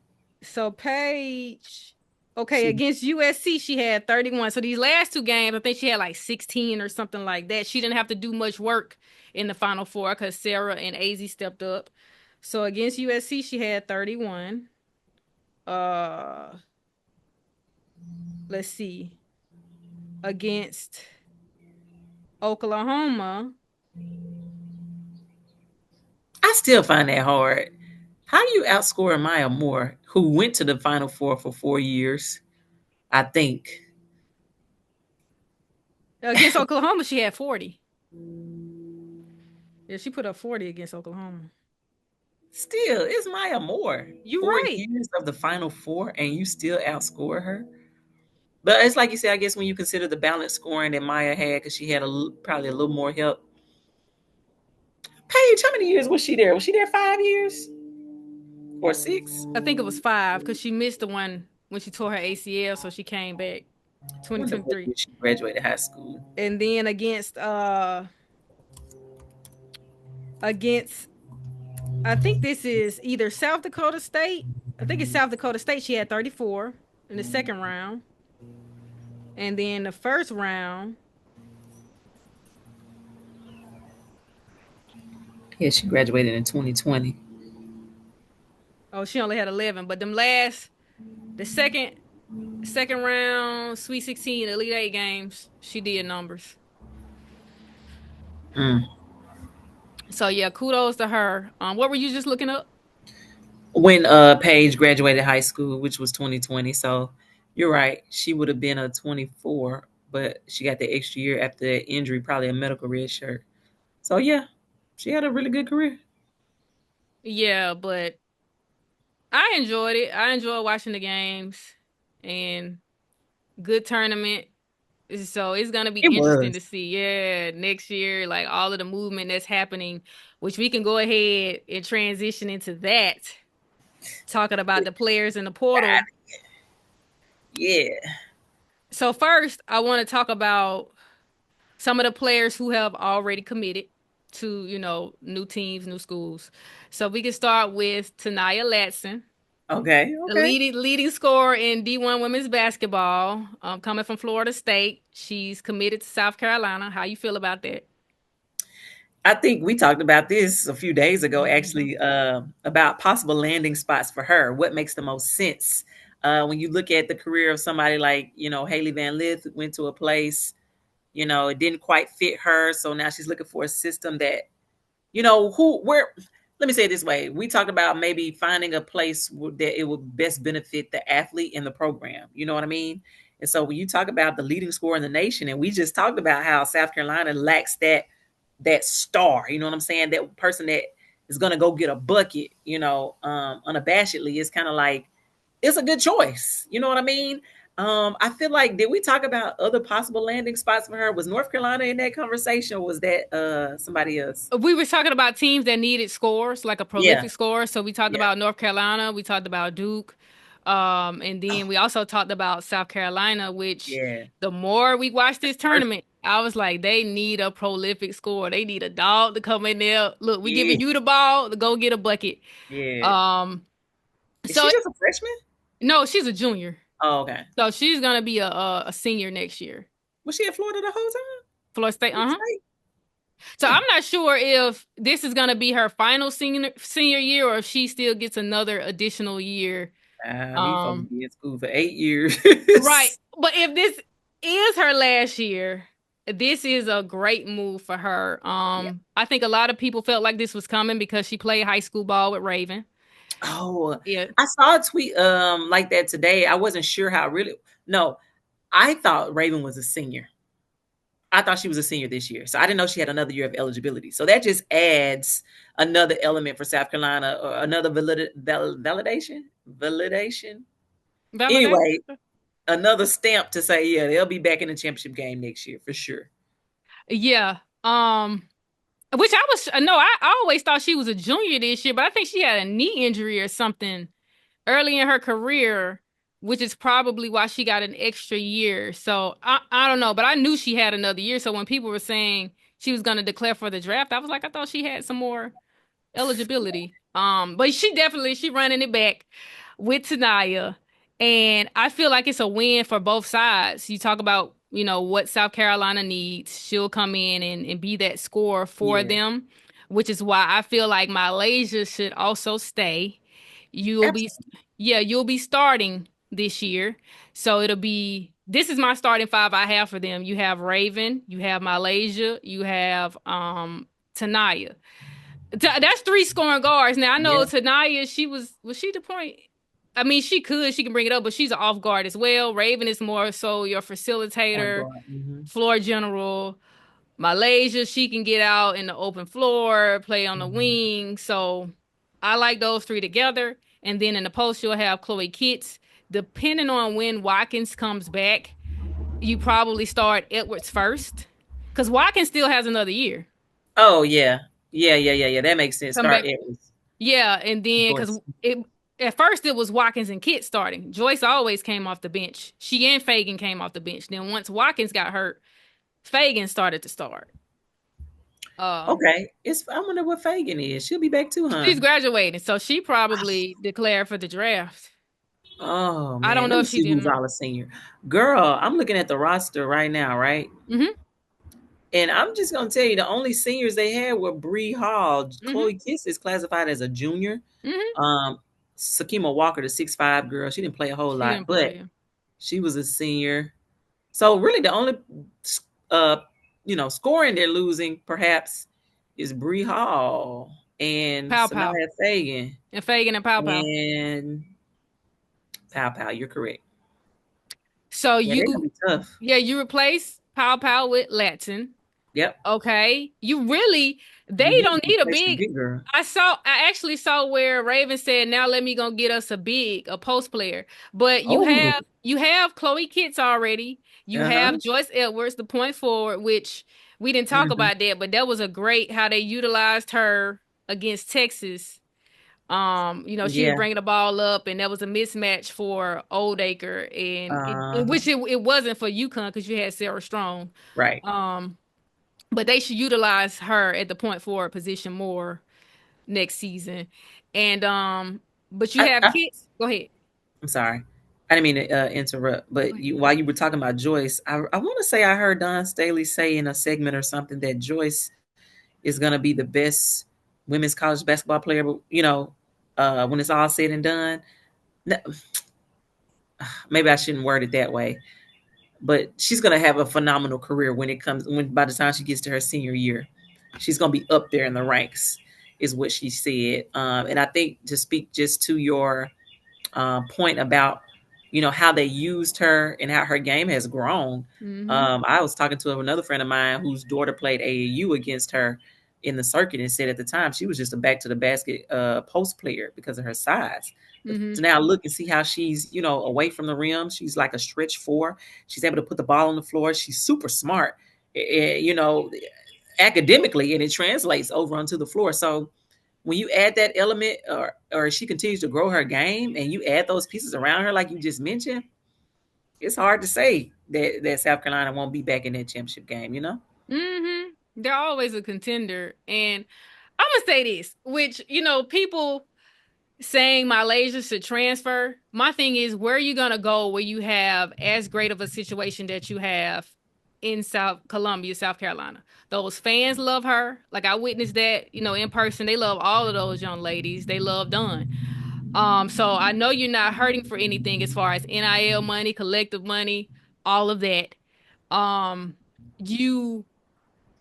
[SPEAKER 1] So Paige, okay,
[SPEAKER 2] She
[SPEAKER 1] against USC she had 31. So these last two games, I think she had like 16 or something like that. She didn't have to do much work in the Final Four because Sarah and AZ stepped up. So against USC she had 31. Uh, let's see. Against Oklahoma,
[SPEAKER 2] I still find that hard. How do you outscore Maya Moore, who went to the Final Four for 4 years? I think.
[SPEAKER 1] against Oklahoma she had 40. Yeah, she put up 40 against Oklahoma.
[SPEAKER 2] Still, it's Maya Moore.
[SPEAKER 1] You
[SPEAKER 2] Four
[SPEAKER 1] right.
[SPEAKER 2] years of the Final Four, and you still outscore her. But it's like you said, I guess when you consider the balanced scoring that Maya had, because she had probably a little more help. Paige, how many years was she there? Was she there 5 years or six?
[SPEAKER 1] I think it was 5 because she missed the one when she tore her ACL, so she came back
[SPEAKER 2] I wonder what
[SPEAKER 1] 2023.
[SPEAKER 2] year she graduated high school.
[SPEAKER 1] And then against I think this is either South Dakota State. I think it's South Dakota State. She had 34 in the second round. And then the first round,
[SPEAKER 2] Yeah, she graduated in 2020.
[SPEAKER 1] oh, she only had 11. But the second round, Sweet 16, Elite Eight games, she did numbers.
[SPEAKER 2] Mm.
[SPEAKER 1] So yeah, kudos to her. What were you just looking up?
[SPEAKER 2] When Paige graduated high school, which was 2020. So you're right. She would have been a 24, but she got the extra year after that injury, probably a medical red shirt. So yeah, she had a really good career.
[SPEAKER 1] Yeah, but I enjoyed it. I enjoyed watching the games and good tournament. So it's gonna be
[SPEAKER 2] It
[SPEAKER 1] interesting
[SPEAKER 2] was.
[SPEAKER 1] to see, yeah, next year, like all of the movement that's happening, which we can go ahead and transition into that, talking about the players in the portal.
[SPEAKER 2] Yeah.
[SPEAKER 1] So first, I want to talk about some of the players who have already committed to, new teams, new schools. So we can start with Tanaya Latson.
[SPEAKER 2] Okay.
[SPEAKER 1] The
[SPEAKER 2] Okay.
[SPEAKER 1] leading scorer in D1 women's basketball, coming from Florida State. She's committed to South Carolina. How you feel about that?
[SPEAKER 2] I think we talked about this a few days ago,
[SPEAKER 1] Mm-hmm.
[SPEAKER 2] actually, about possible landing spots for her. What makes the most sense when you look at the career of somebody like, Haley Van Lith went to a place, it didn't quite fit her, so now she's looking for a system that, where. Let me say it this way: we talked about maybe finding a place that it would best benefit the athlete and the program. You know what I mean? And so when you talk about the leading scorer in the nation, and we just talked about how South Carolina lacks that star, you know what I'm saying? That person that is gonna go get a bucket, unabashedly, it's kind of like it's a good choice. You know what I mean? I feel like did we talk about other possible landing spots for her? Was North Carolina in that conversation, or was that somebody else?
[SPEAKER 1] We were talking about teams that needed scores, like a
[SPEAKER 2] Yeah,
[SPEAKER 1] prolific score. So we talked
[SPEAKER 2] yeah.
[SPEAKER 1] about North Carolina, we talked about Duke, and then
[SPEAKER 2] Oh,
[SPEAKER 1] we also talked about South Carolina, which
[SPEAKER 2] yeah.
[SPEAKER 1] the more we watched this
[SPEAKER 2] Perfect.
[SPEAKER 1] tournament, I was like, they need a prolific score. They need a dog to come in there. Look, we
[SPEAKER 2] Yeah,
[SPEAKER 1] giving you the ball to go get a bucket.
[SPEAKER 2] yeah.
[SPEAKER 1] Um,
[SPEAKER 2] Is
[SPEAKER 1] so
[SPEAKER 2] she just a freshman?
[SPEAKER 1] no, she's a junior.
[SPEAKER 2] Oh, okay.
[SPEAKER 1] So she's gonna be a senior next year.
[SPEAKER 2] Was she at Florida the whole time?
[SPEAKER 1] Florida State,
[SPEAKER 2] Florida
[SPEAKER 1] uh-huh.
[SPEAKER 2] State?
[SPEAKER 1] So
[SPEAKER 2] Hmm.
[SPEAKER 1] I'm not sure if this is gonna be her final senior year or if she still gets another additional year.
[SPEAKER 2] These folks
[SPEAKER 1] Um,
[SPEAKER 2] be in school for 8 years.
[SPEAKER 1] right. But if this is her last year, this is a great move for her.
[SPEAKER 2] Yeah.
[SPEAKER 1] I think a lot of people felt like this was coming because she played high school ball with Raven.
[SPEAKER 2] Oh,
[SPEAKER 1] Yeah.
[SPEAKER 2] I saw a tweet like that today. I wasn't sure how really. No, I thought Raven was a senior. I thought she was a senior this year, so I didn't know she had another year of eligibility. So that just adds another element for South Carolina, or another validation. Anyway,
[SPEAKER 1] Validation.
[SPEAKER 2] another stamp to say, yeah, they'll be back in the championship game next year for sure.
[SPEAKER 1] Yeah. Which I was no, I always thought she was a junior this year, but I think she had a knee injury or something early in her career, which is probably why she got an extra year. So I don't know, but I knew she had another year. So when people were saying she was going to declare for the draft, I was like, I thought she had some more eligibility. But she running it back with Tanaya, and I feel like it's a win for both sides. You talk about what South Carolina needs. She'll come in and be that scorer for
[SPEAKER 2] Yeah,
[SPEAKER 1] them, which is why I feel like Malaysia should also stay. You'll be
[SPEAKER 2] absolutely.
[SPEAKER 1] yeah, you'll be starting this year. So it'll be this is my starting five I have for them. You have Raven, you have Malaysia, you have Tanaya. That's three scoring guards. Now I know
[SPEAKER 2] Yeah,
[SPEAKER 1] Tanaya, was she the point? I mean, she can bring it up, but she's an off guard as well. Raven is more so your
[SPEAKER 2] point
[SPEAKER 1] facilitator,
[SPEAKER 2] guard. Hmm.
[SPEAKER 1] floor general. Malaysia, she can get out in the open floor, play on the
[SPEAKER 2] Hmm.
[SPEAKER 1] wing. So I like those three together. And then in the post, you'll have Chloe Kitts. Depending on when Watkins comes back, you probably start Edwards first. Because Watkins still has another year.
[SPEAKER 2] Oh yeah, yeah. That makes sense.
[SPEAKER 1] Come
[SPEAKER 2] Start
[SPEAKER 1] back.
[SPEAKER 2] Edwards,
[SPEAKER 1] Yeah, and then because
[SPEAKER 2] Joyce.
[SPEAKER 1] it at first it was Watkins and Kitts starting. Joyce always came off the bench. She and Fagan came off the bench. Then once Watkins got hurt, Fagan started to start. Um,
[SPEAKER 2] Okay, it's. I wonder what Fagan is. She'll be back too, huh?
[SPEAKER 1] she's graduating, so she probably declared for the draft.
[SPEAKER 2] Oh
[SPEAKER 1] I don't
[SPEAKER 2] man, let
[SPEAKER 1] know
[SPEAKER 2] me
[SPEAKER 1] if she
[SPEAKER 2] see
[SPEAKER 1] did or
[SPEAKER 2] who's
[SPEAKER 1] not.
[SPEAKER 2] all a senior. Girl, I'm looking at the roster right now, right?
[SPEAKER 1] Mm-hmm.
[SPEAKER 2] And I'm just gonna tell you, the only seniors they had were Bree Hall.
[SPEAKER 1] Mm-hmm.
[SPEAKER 2] Chloe Kiss is classified as a junior.
[SPEAKER 1] Mm-hmm.
[SPEAKER 2] Um, Sakima Walker, the 6'5" girl, she didn't play a whole
[SPEAKER 1] She
[SPEAKER 2] lot,
[SPEAKER 1] didn't
[SPEAKER 2] but
[SPEAKER 1] play.
[SPEAKER 2] she was a senior. So really, the only uh, scoring they're losing perhaps is Bree Hall and
[SPEAKER 1] Pow Pow.
[SPEAKER 2] Sanaya Fagan
[SPEAKER 1] And Fagan and Pow Pow.
[SPEAKER 2] and Pow Pow. You're correct.
[SPEAKER 1] So
[SPEAKER 2] Yeah, they're gonna be tough.
[SPEAKER 1] you replace Pow Pow with Latson.
[SPEAKER 2] Yep.
[SPEAKER 1] Okay. They
[SPEAKER 2] You did
[SPEAKER 1] don't need a
[SPEAKER 2] replace the
[SPEAKER 1] big.
[SPEAKER 2] big girl.
[SPEAKER 1] I actually saw where Raven said, now let me go get us a post player. But
[SPEAKER 2] Oh,
[SPEAKER 1] you have Chloe Kitts already. You
[SPEAKER 2] uh-huh.
[SPEAKER 1] have Joyce Edwards, the point forward, which we didn't talk
[SPEAKER 2] Hmm.
[SPEAKER 1] about that, but that was a great how they utilized her against Texas. She was
[SPEAKER 2] Yeah.
[SPEAKER 1] bringing the ball up, and there was a mismatch for Oldacre, and in
[SPEAKER 2] Uh-huh.
[SPEAKER 1] which it wasn't for UConn because you had Sarah Strong.
[SPEAKER 2] Right.
[SPEAKER 1] Um, but they should utilize her at the point forward position more next season. And But you have kids. Go ahead.
[SPEAKER 2] I'm sorry. I didn't mean to interrupt, but while you were talking about Joyce, I want to say I heard Don Staley say in a segment or something that Joyce is going to be the best women's college basketball player, when it's all said and done. Maybe I shouldn't word it that way, but she's going to have a phenomenal career when by the time she gets to her senior year. She's going to be up there in the ranks, is what she said. And I think, to speak just to your point about how they used her and how her game has grown. I was talking to another friend of mine whose daughter played AAU against her in the circuit, and said at the time she was just a back to the basket post player because of her size. So now look and see how she's away from the rim. She's like a stretch four. She's able to put the ball on the floor. She's super smart, academically, and it translates over onto the floor. So when you add that element, or she continues to grow her game, and you add those pieces around her, like you just mentioned, it's hard to say that South Carolina won't be back in that championship game.
[SPEAKER 1] They're always a contender, and I'm gonna say this, which people saying Malaysia should transfer. My thing is, where are you gonna go where you have as great of a situation that you have in South Columbia, South Carolina? Those fans love her. Like, I witnessed that, in person. They love all of those young ladies. They love Dunn. So I know you're not hurting for anything as far as NIL money, collective money, all of that. You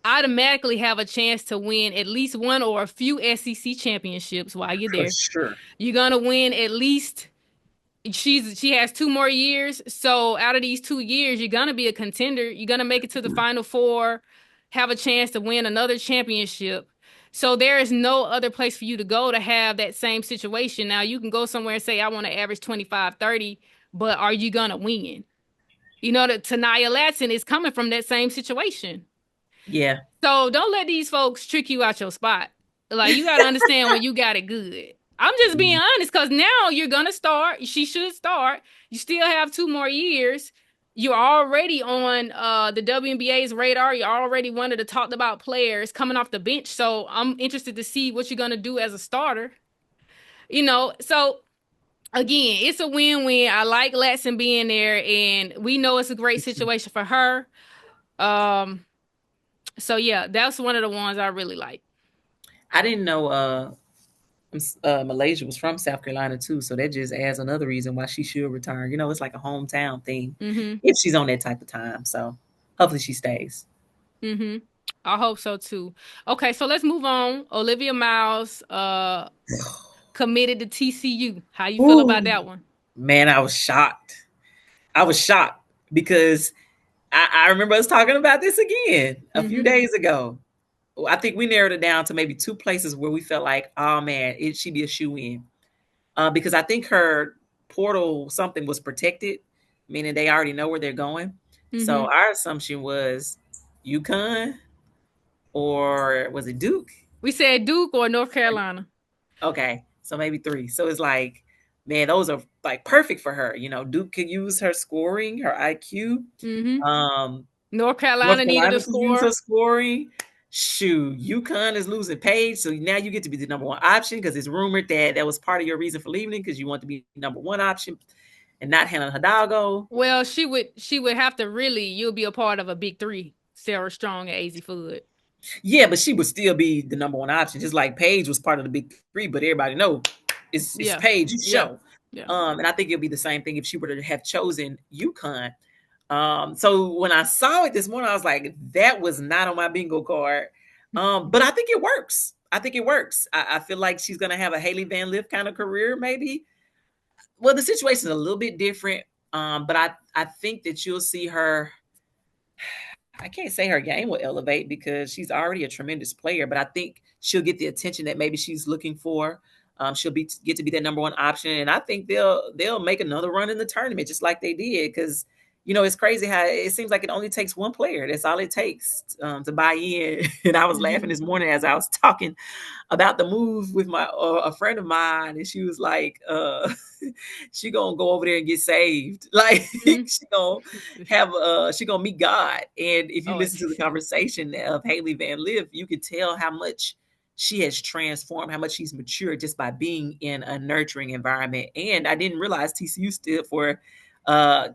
[SPEAKER 1] automatically have a chance to win at least one or a few SEC championships while you're
[SPEAKER 2] For
[SPEAKER 1] there.
[SPEAKER 2] sure.
[SPEAKER 1] You're gonna win at least. She has 2 more years. So out of these 2 years, you're gonna be a contender. You're gonna make it to the Final Four, have a chance to win another championship. So there is no other place for you to go to have that same situation. Now you can go somewhere and say, I want to average 25, 30, but are you gonna win? That Tanaya Latson is coming from that same situation.
[SPEAKER 2] Yeah.
[SPEAKER 1] So don't let these folks trick you out your spot. Like, you got to understand when you got it good. I'm just being honest, because now you're going to start. She should start. You still have 2 more years. You're already on the WNBA's radar. You're already one of the talked about players coming off the bench. So I'm interested to see what you're going to do as a starter. So again, it's a win-win. I like Latson being there, and we know it's a great situation for her. So yeah, that's one of the ones I really like.
[SPEAKER 2] I didn't know Malaysia was from South Carolina too, so that just adds another reason why she should return. It's like a hometown thing if she's on that type of time. So hopefully she stays.
[SPEAKER 1] I hope so too. Okay, so let's move on. Olivia Miles committed to TCU. How you feel about that one?
[SPEAKER 2] Man, I was shocked. Because I remember us talking about this again a few days ago. I think we narrowed it down to maybe two places where we felt like, oh man, it should be a shoe in. Because I think her portal something was protected, meaning they already know where they're going. So our assumption was UConn, or was it Duke?
[SPEAKER 1] We said Duke or North Carolina.
[SPEAKER 2] Okay, so maybe three. So it's like, man, those are like perfect for her. Duke could use her scoring, her IQ.
[SPEAKER 1] North Carolina needed a score.
[SPEAKER 2] Use her scoring. Shoot, UConn is losing Paige, so now you get to be the number one option, because it's rumored that was part of your reason for leaving, because you want to be number one option and not Hannah Hidalgo.
[SPEAKER 1] Well, she would have to you'll be a part of a big three, Sarah Strong and AZ Flood.
[SPEAKER 2] Yeah, but she would still be the number one option, just like Paige was part of the big three, but everybody knows it's Paige's show.
[SPEAKER 1] Yeah.
[SPEAKER 2] And I think it'll be the same thing if she were to have chosen UConn. So when I saw it this morning, I was like, that was not on my bingo card. But I think it works. I feel like she's going to have a Haley Van Lith kind of career, maybe. Well, the situation is a little bit different. But I think that you'll see her. I can't say her game will elevate because she's already a tremendous player, but I think she'll get the attention that maybe she's looking for. She'll get to be that number one option. And I think they'll make another run in the tournament, just like they did, because it's crazy how it seems like it only takes one player. That's all it takes to buy in. And I was laughing this morning as I was talking about the move with a friend of mine, and she was like, she gonna go over there and get saved. Like she gonna meet God. And if you listen to the conversation of Haley Van Lith, you could tell how much she has transformed, how much she's matured just by being in a nurturing environment. And I didn't realize TCU stood for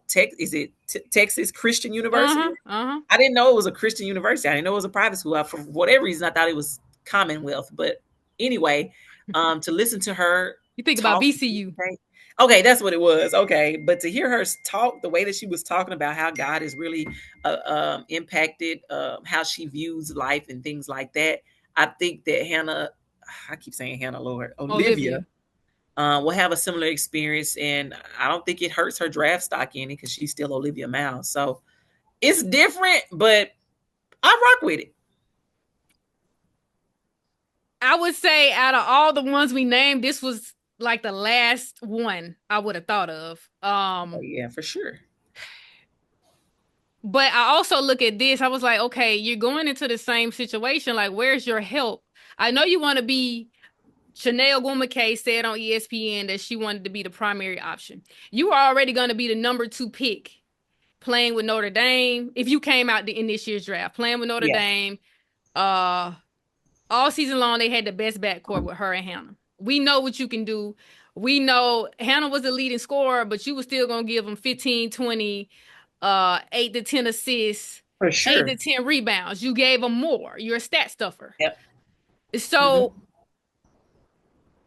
[SPEAKER 2] Texas Christian University? I didn't know it was a Christian university. I didn't know it was a private school. For whatever reason, I thought it was Commonwealth. But anyway, to listen to her,
[SPEAKER 1] you think about VCU.
[SPEAKER 2] Okay, that's what it was. Okay, but to hear her talk the way that she was talking about how God has really impacted how she views life and things like that, I think that I keep saying Hannah, Lord, Olivia. Will have a similar experience, and I don't think it hurts her draft stock any because she's still Olivia Miles. So it's different, but I rock with it.
[SPEAKER 1] I would say out of all the ones we named, this was like the last one I would have thought of.
[SPEAKER 2] Oh, yeah, for sure.
[SPEAKER 1] But I also look at this, I was like, okay, you're going into the same situation. Like, where's your help? I know you want to be. Chanel Gumake said on ESPN that she wanted to be the primary option. You are already going to be the number 2 pick playing with Notre Dame. If you came out in this year's draft, playing with Notre Dame, all season long, they had the best backcourt with her and Hannah. We know what you can do. We know Hannah was the leading scorer, but you were still going to give them 15, 20, 8 to 10 assists,
[SPEAKER 2] for sure.
[SPEAKER 1] 8 to 10 rebounds. You gave them more. You're a stat stuffer.
[SPEAKER 2] Yep.
[SPEAKER 1] So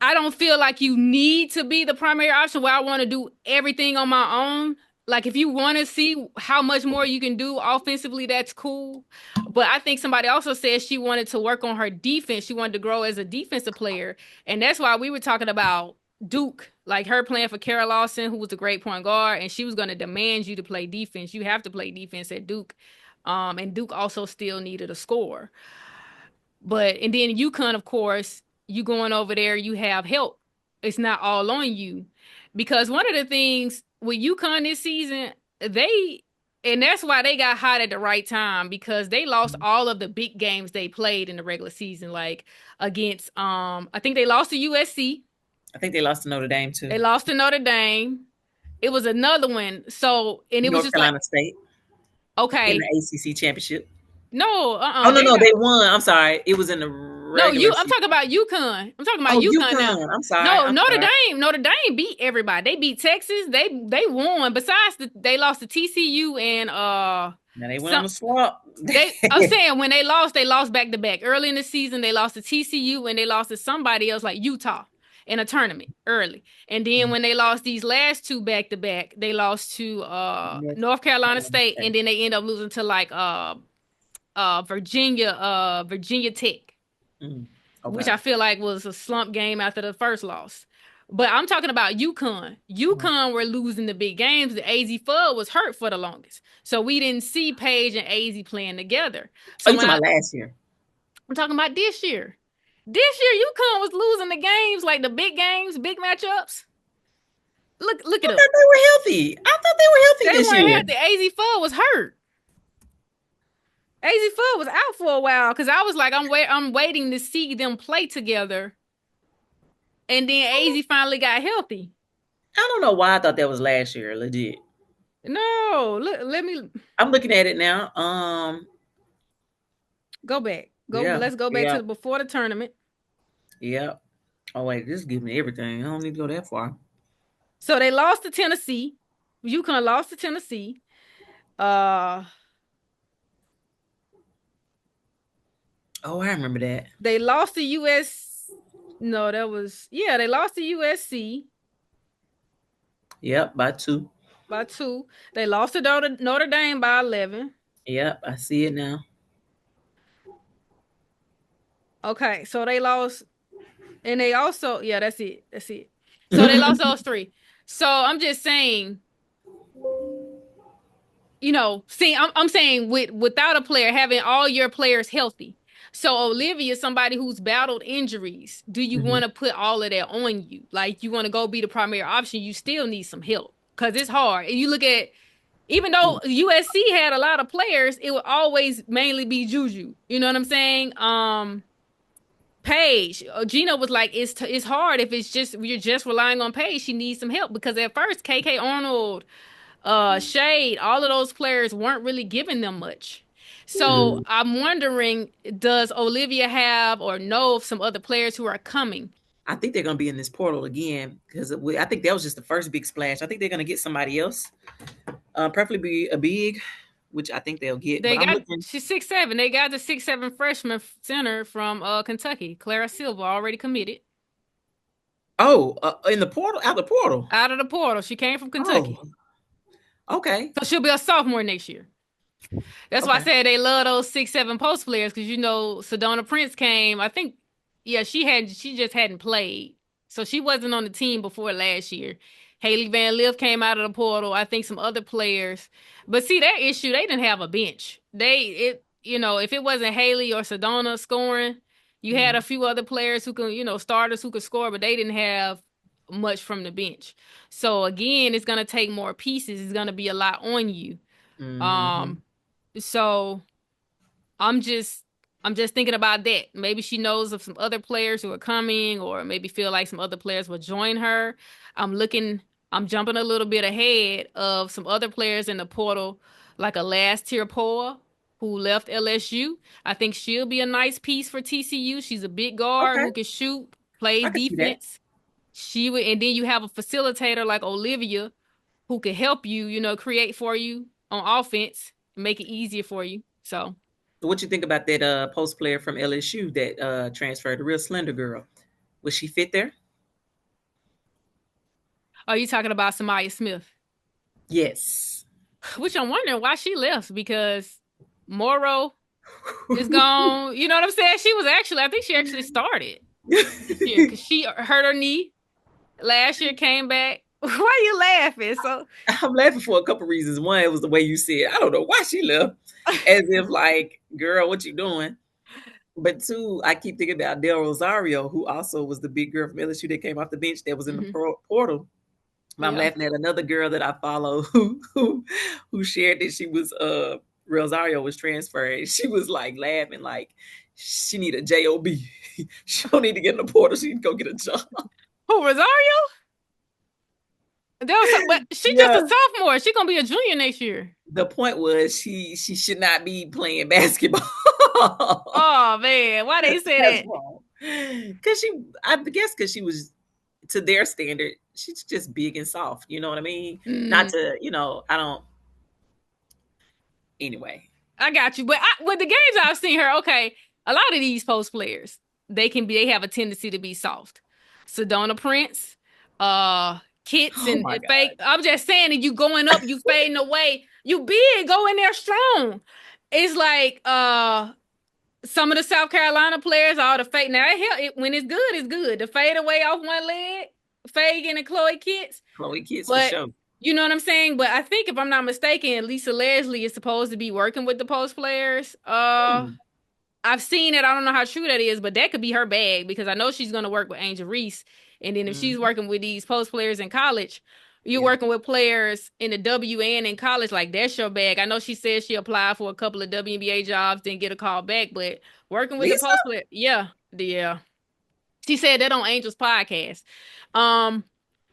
[SPEAKER 1] I don't feel like you need to be the primary option where I want to do everything on my own. Like, if you want to see how much more you can do offensively, that's cool. But I think somebody also said she wanted to work on her defense. She wanted to grow as a defensive player. And that's why we were talking about Duke, like her playing for Kara Lawson, who was a great point guard, and she was going to demand you to play defense. You have to play defense at Duke. And Duke also still needed a score. And then UConn, of course, you going over there, you have help. It's not all on you. Because one of the things with UConn this season, and that's why they got hot at the right time, because they lost all of the big games they played in the regular season, like against, I think they lost to USC.
[SPEAKER 2] I think they lost to Notre Dame too.
[SPEAKER 1] They lost to Notre Dame. It was another one. So, and it
[SPEAKER 2] North
[SPEAKER 1] was just
[SPEAKER 2] Carolina
[SPEAKER 1] like,
[SPEAKER 2] State.
[SPEAKER 1] Okay.
[SPEAKER 2] In the ACC championship.
[SPEAKER 1] No,
[SPEAKER 2] Oh, no, they won. I'm sorry. It was in the regular
[SPEAKER 1] I'm talking about UConn. I'm talking about UConn now.
[SPEAKER 2] I'm sorry.
[SPEAKER 1] Notre Dame beat everybody. They beat Texas. They won. Besides, they lost to TCU and
[SPEAKER 2] Now they went on the swamp.
[SPEAKER 1] I'm saying when they lost back to back. Early in the season, they lost to TCU and they lost to somebody else like Utah in a tournament early. And then when they lost these last 2 back to back, they lost to North Carolina State, and then they end up losing to like Virginia Tech, which I feel like was a slump game after the first loss. But I'm talking about UConn. UConn were losing the big games. The AZ Fudd was hurt for the longest. So we didn't see Paige and AZ playing together. So
[SPEAKER 2] you talking about last year? I'm
[SPEAKER 1] talking about this year. This year, UConn was losing the games, like the big games, big matchups. Look at them.
[SPEAKER 2] I thought they were healthy. This year.
[SPEAKER 1] They weren't healthy. AZ Fudd was hurt. AZ Fudd was out for a while because I was like, I'm waiting to see them play together. And then AZ finally got healthy.
[SPEAKER 2] I don't know why I thought that was last year, legit.
[SPEAKER 1] No,
[SPEAKER 2] I'm looking at it now.
[SPEAKER 1] Go back. Let's go back to before the tournament.
[SPEAKER 2] Yeah. Oh wait, this gives me everything. I don't need to go that far.
[SPEAKER 1] So they lost to Tennessee. UConn lost to Tennessee.
[SPEAKER 2] Oh, I remember that.
[SPEAKER 1] They lost to they lost to USC.
[SPEAKER 2] Yep, by 2.
[SPEAKER 1] They lost to Notre Dame by 11.
[SPEAKER 2] Yep, I see it now.
[SPEAKER 1] Okay, so they lost, and they also, that's it. So they lost those 3. So I'm just saying, I'm saying without a player, having all your players healthy. So Olivia is somebody who's battled injuries. Do you want to put all of that on you? Like, you want to go be the primary option, you still need some help because it's hard. And you look at, even though USC had a lot of players, it would always mainly be Juju. You know what I'm saying? Paige, Gina was like, it's hard if you're just relying on Paige. She needs some help because at first KK Arnold, Shade, all of those players weren't really giving them much. So I'm wondering, does Olivia have or know of some other players who are coming?
[SPEAKER 2] I think they're going to be in this portal again because I think that was just the first big splash. I think they're going to get somebody else, preferably be a big, which I think they'll get.
[SPEAKER 1] They
[SPEAKER 2] But I'm
[SPEAKER 1] got
[SPEAKER 2] looking.
[SPEAKER 1] she's 6'7". They got the 6'7" freshman center from Kentucky, Clara Silva, already committed.
[SPEAKER 2] Oh, in the portal, out the portal.
[SPEAKER 1] Out of the portal. She came from
[SPEAKER 2] Oh,
[SPEAKER 1] Kentucky.
[SPEAKER 2] okay,
[SPEAKER 1] So she'll be a sophomore next year. That's why I
[SPEAKER 2] okay,
[SPEAKER 1] said they love those 6'7" post players because Sedona Prince came. I think she just hadn't played. So she wasn't on the team before last year. Haley Van Liff came out of the portal. I think some other players. But see, that issue, they didn't have a bench. If it wasn't Haley or Sedona scoring, you had a few other players who can, starters who could score, but they didn't have much from the bench. So again, it's gonna take more pieces. It's gonna be a lot on you.
[SPEAKER 2] mm-hmm.
[SPEAKER 1] Um, so I'm just I'm just thinking about that. Maybe she knows of some other players who are coming, or maybe feel like some other players will join her. I'm jumping a little bit ahead of some other players in the portal, like a last tier Poa who left LSU. I think she'll be a nice piece for TCU. She's a big guard
[SPEAKER 2] Okay,
[SPEAKER 1] who can shoot, plays
[SPEAKER 2] I can see that.
[SPEAKER 1] defense. And then you have a facilitator like Olivia who can help you, create for you on offense, and make it easier for you. So,
[SPEAKER 2] So what you think about that post player from LSU that transferred, the real slender girl? Would she fit there?
[SPEAKER 1] are you talking about Samaya Smith?
[SPEAKER 2] Yes.
[SPEAKER 1] Which I'm wondering why she left because Murrah is gone. You know what I'm saying? I think she actually started this year because she hurt her knee last year, came back. Why are you laughing? So,
[SPEAKER 2] I'm laughing for a couple reasons. One, it was the way you said, I don't know why she left. As if like, girl, what you doing? But two, I keep thinking about Del Rosario, who also was the big girl from LSU that came off the bench that was in the
[SPEAKER 1] mhm,
[SPEAKER 2] portal. I'm
[SPEAKER 1] yeah.
[SPEAKER 2] laughing at another girl that I follow who shared that she was Rosario was transferred. She was like laughing like she need a job. She don't need to get in the portal. She can go get a job.
[SPEAKER 1] Who, Rosario? But she just a
[SPEAKER 2] Yeah.
[SPEAKER 1] sophomore. She gonna be a junior next year.
[SPEAKER 2] The point was she should not be playing basketball.
[SPEAKER 1] Oh man, why they say
[SPEAKER 2] That's
[SPEAKER 1] that?
[SPEAKER 2] wrong. Cause I guess because she was to their standard, she's just big and soft. You know what I mean? Not
[SPEAKER 1] Mm,
[SPEAKER 2] to, I don't. Anyway,
[SPEAKER 1] I got you. But with the games I've seen her, okay, a lot of these post players, they have a tendency to be soft. Sedona Prince, Kits
[SPEAKER 2] oh
[SPEAKER 1] and
[SPEAKER 2] my
[SPEAKER 1] fake.
[SPEAKER 2] god,
[SPEAKER 1] I'm just saying that you going up, you fading away, you big, go in there strong. It's like some of the South Carolina players, all the fade. Now when it's good, it's good. The fade away off one leg, Fagan and Chloe Kits.
[SPEAKER 2] Chloe Kids for
[SPEAKER 1] But
[SPEAKER 2] sure.
[SPEAKER 1] you know what I'm saying? But I think if I'm not mistaken, Lisa Leslie is supposed to be working with the post players.
[SPEAKER 2] Hmm.
[SPEAKER 1] I've seen it. I don't know how true that is, but that could be her bag because I know she's gonna work with Angel Reese. And then if she's
[SPEAKER 2] Hmm.
[SPEAKER 1] working with these post players in college, you're
[SPEAKER 2] Yeah.
[SPEAKER 1] working with players in the WN in college, like that's your bag. I know she said she applied for a couple of WNBA jobs, didn't get a call back, but working with the
[SPEAKER 2] Lisa?
[SPEAKER 1] post player, yeah. She said that on Angel's podcast. Um,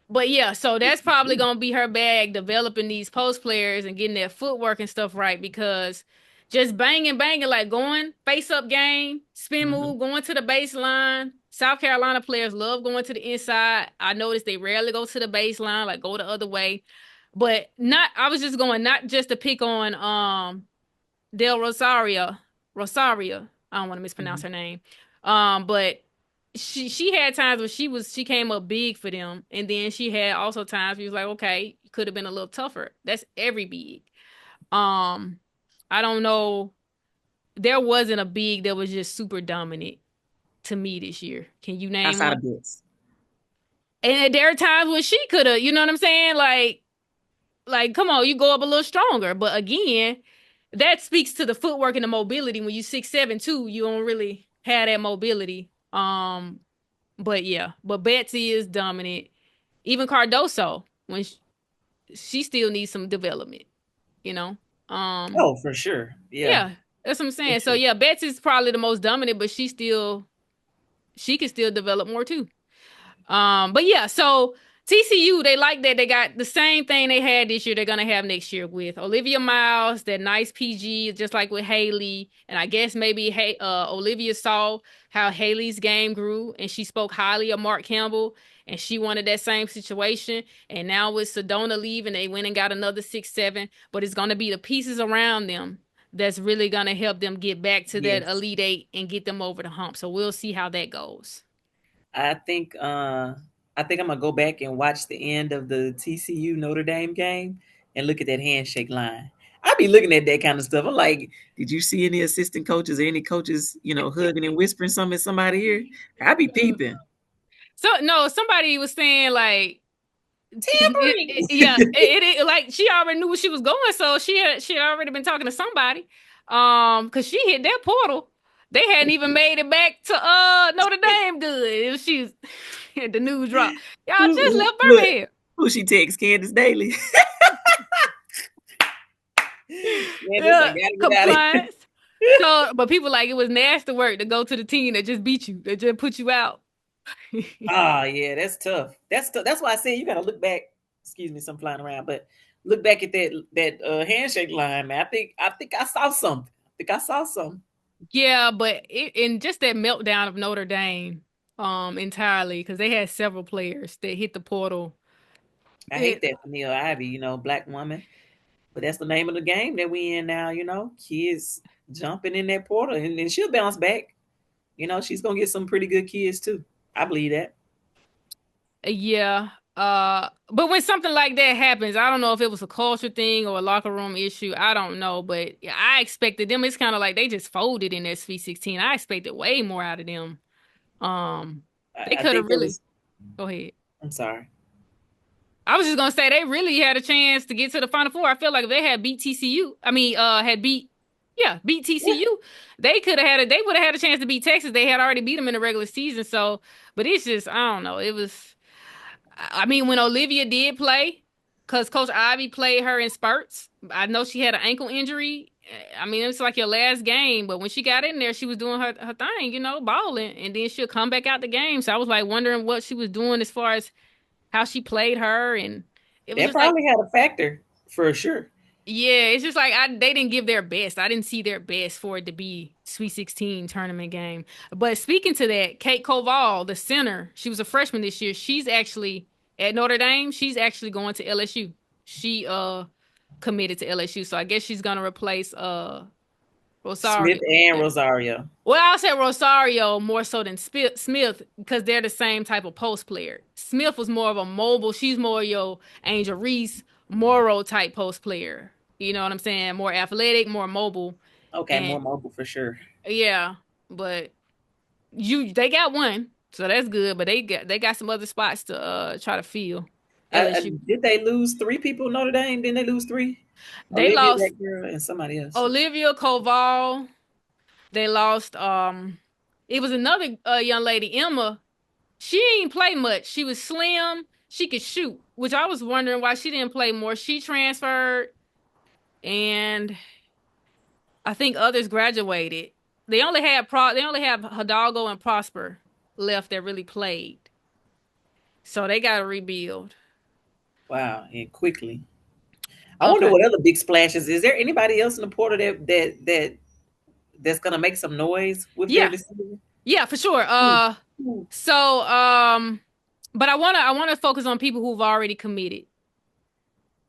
[SPEAKER 1] but yeah, so that's probably gonna be her bag, developing these post players and getting their footwork and stuff right because just banging, like going face up game, spin
[SPEAKER 2] Hmm.
[SPEAKER 1] move, going to the baseline. South Carolina players love going to the inside. I noticed they rarely go to the baseline, like go the other way. But not I was just going not just to pick on Del Rosario. Rosario. I don't want to mispronounce
[SPEAKER 2] Hmm.
[SPEAKER 1] her name. But she had times where she came up big for them, and then she had also times where she was like, okay, you could have been a little tougher. That's every big. Um, I don't know. There wasn't a big that was just super dominant to me this year. Can you name
[SPEAKER 2] Outside
[SPEAKER 1] one?
[SPEAKER 2] of bits.
[SPEAKER 1] And there are times when she could have, you know what I'm saying? Like, come on, you go up a little stronger. But again, that speaks to the footwork and the mobility. When you 6'7" too, you don't really have that mobility. But yeah, but Betsy is dominant. Even Cardoso, when she still needs some development, you know. Um,
[SPEAKER 2] Oh, for sure. Yeah,
[SPEAKER 1] yeah, that's what I'm
[SPEAKER 2] for
[SPEAKER 1] saying. So
[SPEAKER 2] sure.
[SPEAKER 1] yeah, Betsy's probably the most dominant, but she can still develop more too. But yeah, so TCU, they like that. They got the same thing they had this year, they're going to have next year with Olivia Miles, that nice PG, just like with Haley. And I guess maybe Olivia saw how Haley's game grew and she spoke highly of Mark Campbell and she wanted that same situation. And now with Sedona leaving, they went and got another 6-7. But it's going to be the pieces around them that's really going to help them get back to that
[SPEAKER 2] Yes.
[SPEAKER 1] Elite Eight and get them over the hump. So we'll see how that goes.
[SPEAKER 2] I think I'm gonna go back and watch the end of the TCU Notre Dame game and look at that handshake line. I be looking at that kind of stuff. I'm like, did you see any assistant coaches or any coaches, hugging and whispering something in somebody's ear? I be peeping.
[SPEAKER 1] So no, somebody was saying like
[SPEAKER 2] Tampering.
[SPEAKER 1] like she already knew where she was going, so she had already been talking to somebody. Because she hit that portal. They hadn't even made it back to Notre Dame good. She had the news drop. Y'all just left
[SPEAKER 2] Look,
[SPEAKER 1] Birmingham.
[SPEAKER 2] who she texts Candace daily. Candace, I
[SPEAKER 1] Yeah,
[SPEAKER 2] gotta get out of here.
[SPEAKER 1] compliance. So, but people like it was nasty work to go to the team that just beat you, that just put you out.
[SPEAKER 2] Ah, yeah, that's tough. That's tough. That's why I say you gotta look back. Excuse me, some flying around, but look back at that handshake line, man. I think I saw something. I think I saw something.
[SPEAKER 1] Yeah, but in just that meltdown of Notre Dame, entirely because they had several players that hit the portal.
[SPEAKER 2] I hate
[SPEAKER 1] It,
[SPEAKER 2] that for Neil Ivy, black woman. But that's the name of the game that we in now, kids jumping in that portal and then she'll bounce back. She's gonna get some pretty good kids too. I believe that.
[SPEAKER 1] yeah. But when something like that happens, I don't know if it was a culture thing or a locker room issue. I don't know, but yeah, I expected them. It's kind of like they just folded in that Sweet 16. I expected way more out of them. Um, they
[SPEAKER 2] I
[SPEAKER 1] could have
[SPEAKER 2] think there
[SPEAKER 1] really.
[SPEAKER 2] was
[SPEAKER 1] Go ahead.
[SPEAKER 2] I'm sorry.
[SPEAKER 1] I was just gonna say they really had a chance to get to the Final Four. I feel like if they had beat TCU, I mean, beat
[SPEAKER 2] Yeah.
[SPEAKER 1] TCU, they could have had it. They would have had a chance to beat Texas. They had already beat them in the regular season. So, but it's just I don't know. It was. I mean, when Olivia did play, because Coach Ivy played her in spurts. I know she had an ankle injury. I mean, it's like your last game, but when she got in there, she was doing her thing, balling, and then she'll come back out the game. So I was like wondering what she was doing as far as how she played her, and it was
[SPEAKER 2] That
[SPEAKER 1] just like,
[SPEAKER 2] probably had a factor for sure.
[SPEAKER 1] yeah, it's just like they didn't give their best. I didn't see their best for it to be Sweet 16 tournament game. But speaking to that, Kate Koval, the center, she was a freshman this year. She's actually at Notre Dame. She's actually going to LSU. She committed to LSU, so I guess she's gonna replace
[SPEAKER 2] Smith
[SPEAKER 1] Rosario.
[SPEAKER 2] and
[SPEAKER 1] Yeah.
[SPEAKER 2] Rosario.
[SPEAKER 1] Well, I'll say Rosario more so than Smith because they're the same type of post player. Smith was more of a mobile. She's more your Angel Reese, Morrow type post player. You know what I'm saying? More athletic, more mobile.
[SPEAKER 2] Okay, more
[SPEAKER 1] And
[SPEAKER 2] mobile for sure.
[SPEAKER 1] yeah, but they got one, so that's good. But they got some other spots to try to fill. LSU.
[SPEAKER 2] Did they lose three people? Notre Dame? Didn't they lose three?
[SPEAKER 1] They
[SPEAKER 2] Olivia, that
[SPEAKER 1] lost
[SPEAKER 2] girl, and somebody else.
[SPEAKER 1] Olivia Koval. They lost it was another young lady, Emma. She ain't play much. She was slim. She could shoot, which I was wondering why she didn't play more. She transferred, and I think others graduated. They only have Hidalgo and Prosper left that really played. So they got to rebuild.
[SPEAKER 2] Wow, and quickly. I wonder
[SPEAKER 1] Okay.
[SPEAKER 2] what other big splashes. Is there anybody else in the portal that's gonna make some noise with their
[SPEAKER 1] Yeah.
[SPEAKER 2] decision?
[SPEAKER 1] Yeah, for sure.
[SPEAKER 2] Ooh, ooh.
[SPEAKER 1] So but I wanna focus on people who've already committed.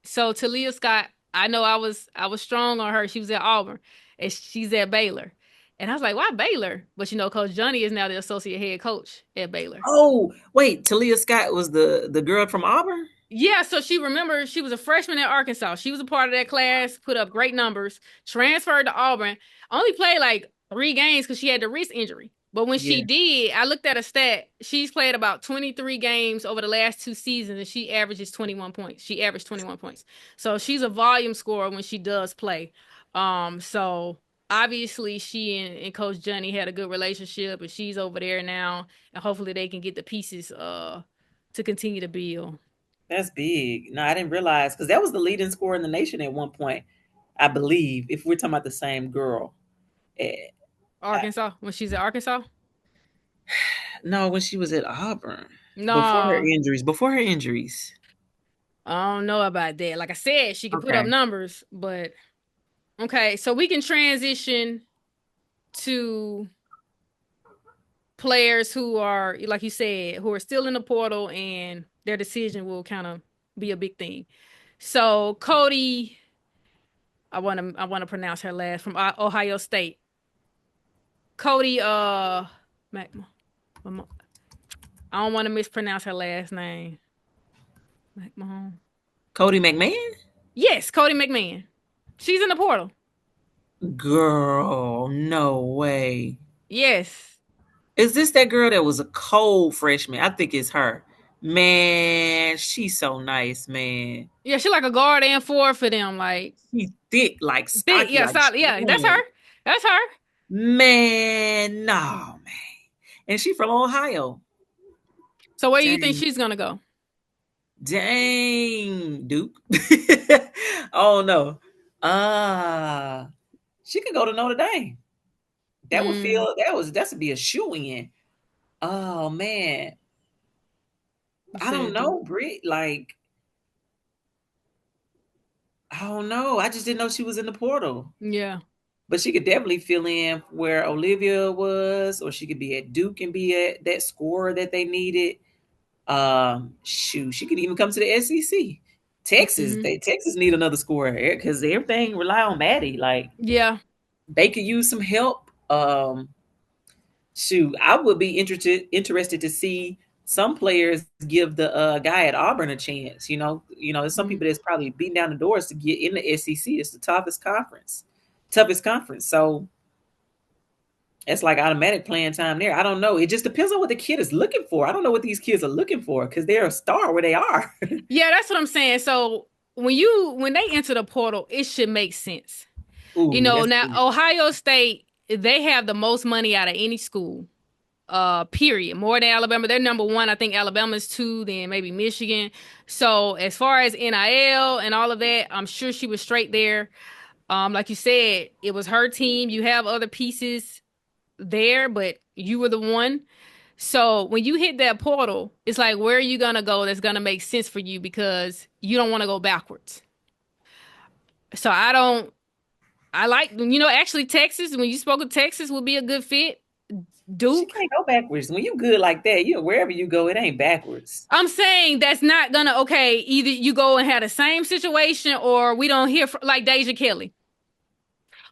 [SPEAKER 1] So Talia Scott, I know I was strong on her. She was at Auburn, and she's at Baylor, and I was like, why Baylor? But Coach Johnny is now the associate head coach at Baylor.
[SPEAKER 2] Oh, wait, Talia Scott was the girl from Auburn?
[SPEAKER 1] Yeah, so she was a freshman at Arkansas. She was a part of that class, put up great numbers, transferred to Auburn, only played like 3 games because she had the wrist injury. But when she
[SPEAKER 2] Yeah,
[SPEAKER 1] did, I looked at a stat. She's played about 23 games over the last 2 seasons, and she averages 21 points. She averaged 21 points. So she's a volume scorer when she does play. So obviously she and Coach Johnny had a good relationship, and she's over there now, and hopefully they can get the pieces to continue to build.
[SPEAKER 2] that's big. No, I didn't realize because that was the leading scorer in the nation at one point, I believe. If we're talking about the same girl, Eh, I,
[SPEAKER 1] Arkansas, when she's at Arkansas.
[SPEAKER 2] no, when she was at Auburn. Before her
[SPEAKER 1] No,
[SPEAKER 2] injuries. Before her injuries.
[SPEAKER 1] I don't know about that. Like I said, she could put up
[SPEAKER 2] Okay.
[SPEAKER 1] numbers, but okay. So we can transition to players who are, like you said, who are still in the portal, and their decision will kind of be a big thing. So Cotie, I want to pronounce her last from Ohio State. Cotie, Mac, I don't want to mispronounce her last name. McMahon.
[SPEAKER 2] Cotie McMahon?
[SPEAKER 1] Yes, Cotie McMahon. She's in the portal.
[SPEAKER 2] Girl, no way.
[SPEAKER 1] Yes.
[SPEAKER 2] Is this that girl that was a cold freshman? I think it's her. Man, she's so nice, man.
[SPEAKER 1] Yeah, she's like a guard and forward for them. Like
[SPEAKER 2] She's thick, like
[SPEAKER 1] thick.
[SPEAKER 2] stocky,
[SPEAKER 1] Yeah,
[SPEAKER 2] like
[SPEAKER 1] solid. Yeah, that's
[SPEAKER 2] strong.
[SPEAKER 1] her. That's her.
[SPEAKER 2] Man, no, man. And she from Ohio.
[SPEAKER 1] So where do you think
[SPEAKER 2] Dang.
[SPEAKER 1] she's gonna go?
[SPEAKER 2] Dang, Duke. Oh no. She could go to Notre Dame. That would
[SPEAKER 1] Mm,
[SPEAKER 2] feel that would be a shoe in. Oh man.
[SPEAKER 1] you
[SPEAKER 2] I don't
[SPEAKER 1] said Duke.
[SPEAKER 2] know, Britt. Like, I don't know. I just didn't know she was in the portal.
[SPEAKER 1] Yeah.
[SPEAKER 2] But she could definitely fill in where Olivia was, or she could be at Duke and be at that scorer that they needed. Shoot, she could even come to the SEC.
[SPEAKER 1] Mm-hmm.
[SPEAKER 2] Texas need another scorer because everything rely on Maddie. Like
[SPEAKER 1] Yeah.
[SPEAKER 2] they could use some help. Shoot, I would be interested to see some players give the guy at Auburn a chance. There's some
[SPEAKER 1] Mm-hmm.
[SPEAKER 2] people that's probably beating down the doors to get in the SEC. It's the toughest conference. So it's like automatic playing time there. I don't know. It just depends on what the kid is looking for. I don't know what these kids are looking for because they're a star where they are.
[SPEAKER 1] Yeah, that's what I'm saying. So when they enter the portal, it should make sense.
[SPEAKER 2] Ooh, that's
[SPEAKER 1] Now
[SPEAKER 2] good.
[SPEAKER 1] Ohio State, they have the most money out of any school. Period. More than Alabama. They're number one. I think Alabama's two, then maybe Michigan. So as far as NIL and all of that, I'm sure she was straight there. Like you said, it was her team. You have other pieces there, but you were the one. So when you hit that portal, it's like, where are you gonna go that's gonna make sense for you because you don't want to go backwards. So I like, actually Texas, when you spoke of Texas would be a good fit.
[SPEAKER 2] She
[SPEAKER 1] Duke.
[SPEAKER 2] can't go backwards. When you good like that, wherever you go, it ain't backwards.
[SPEAKER 1] I'm saying that's not gonna, okay, either you go and have the same situation or we don't hear from, like Deja Kelly,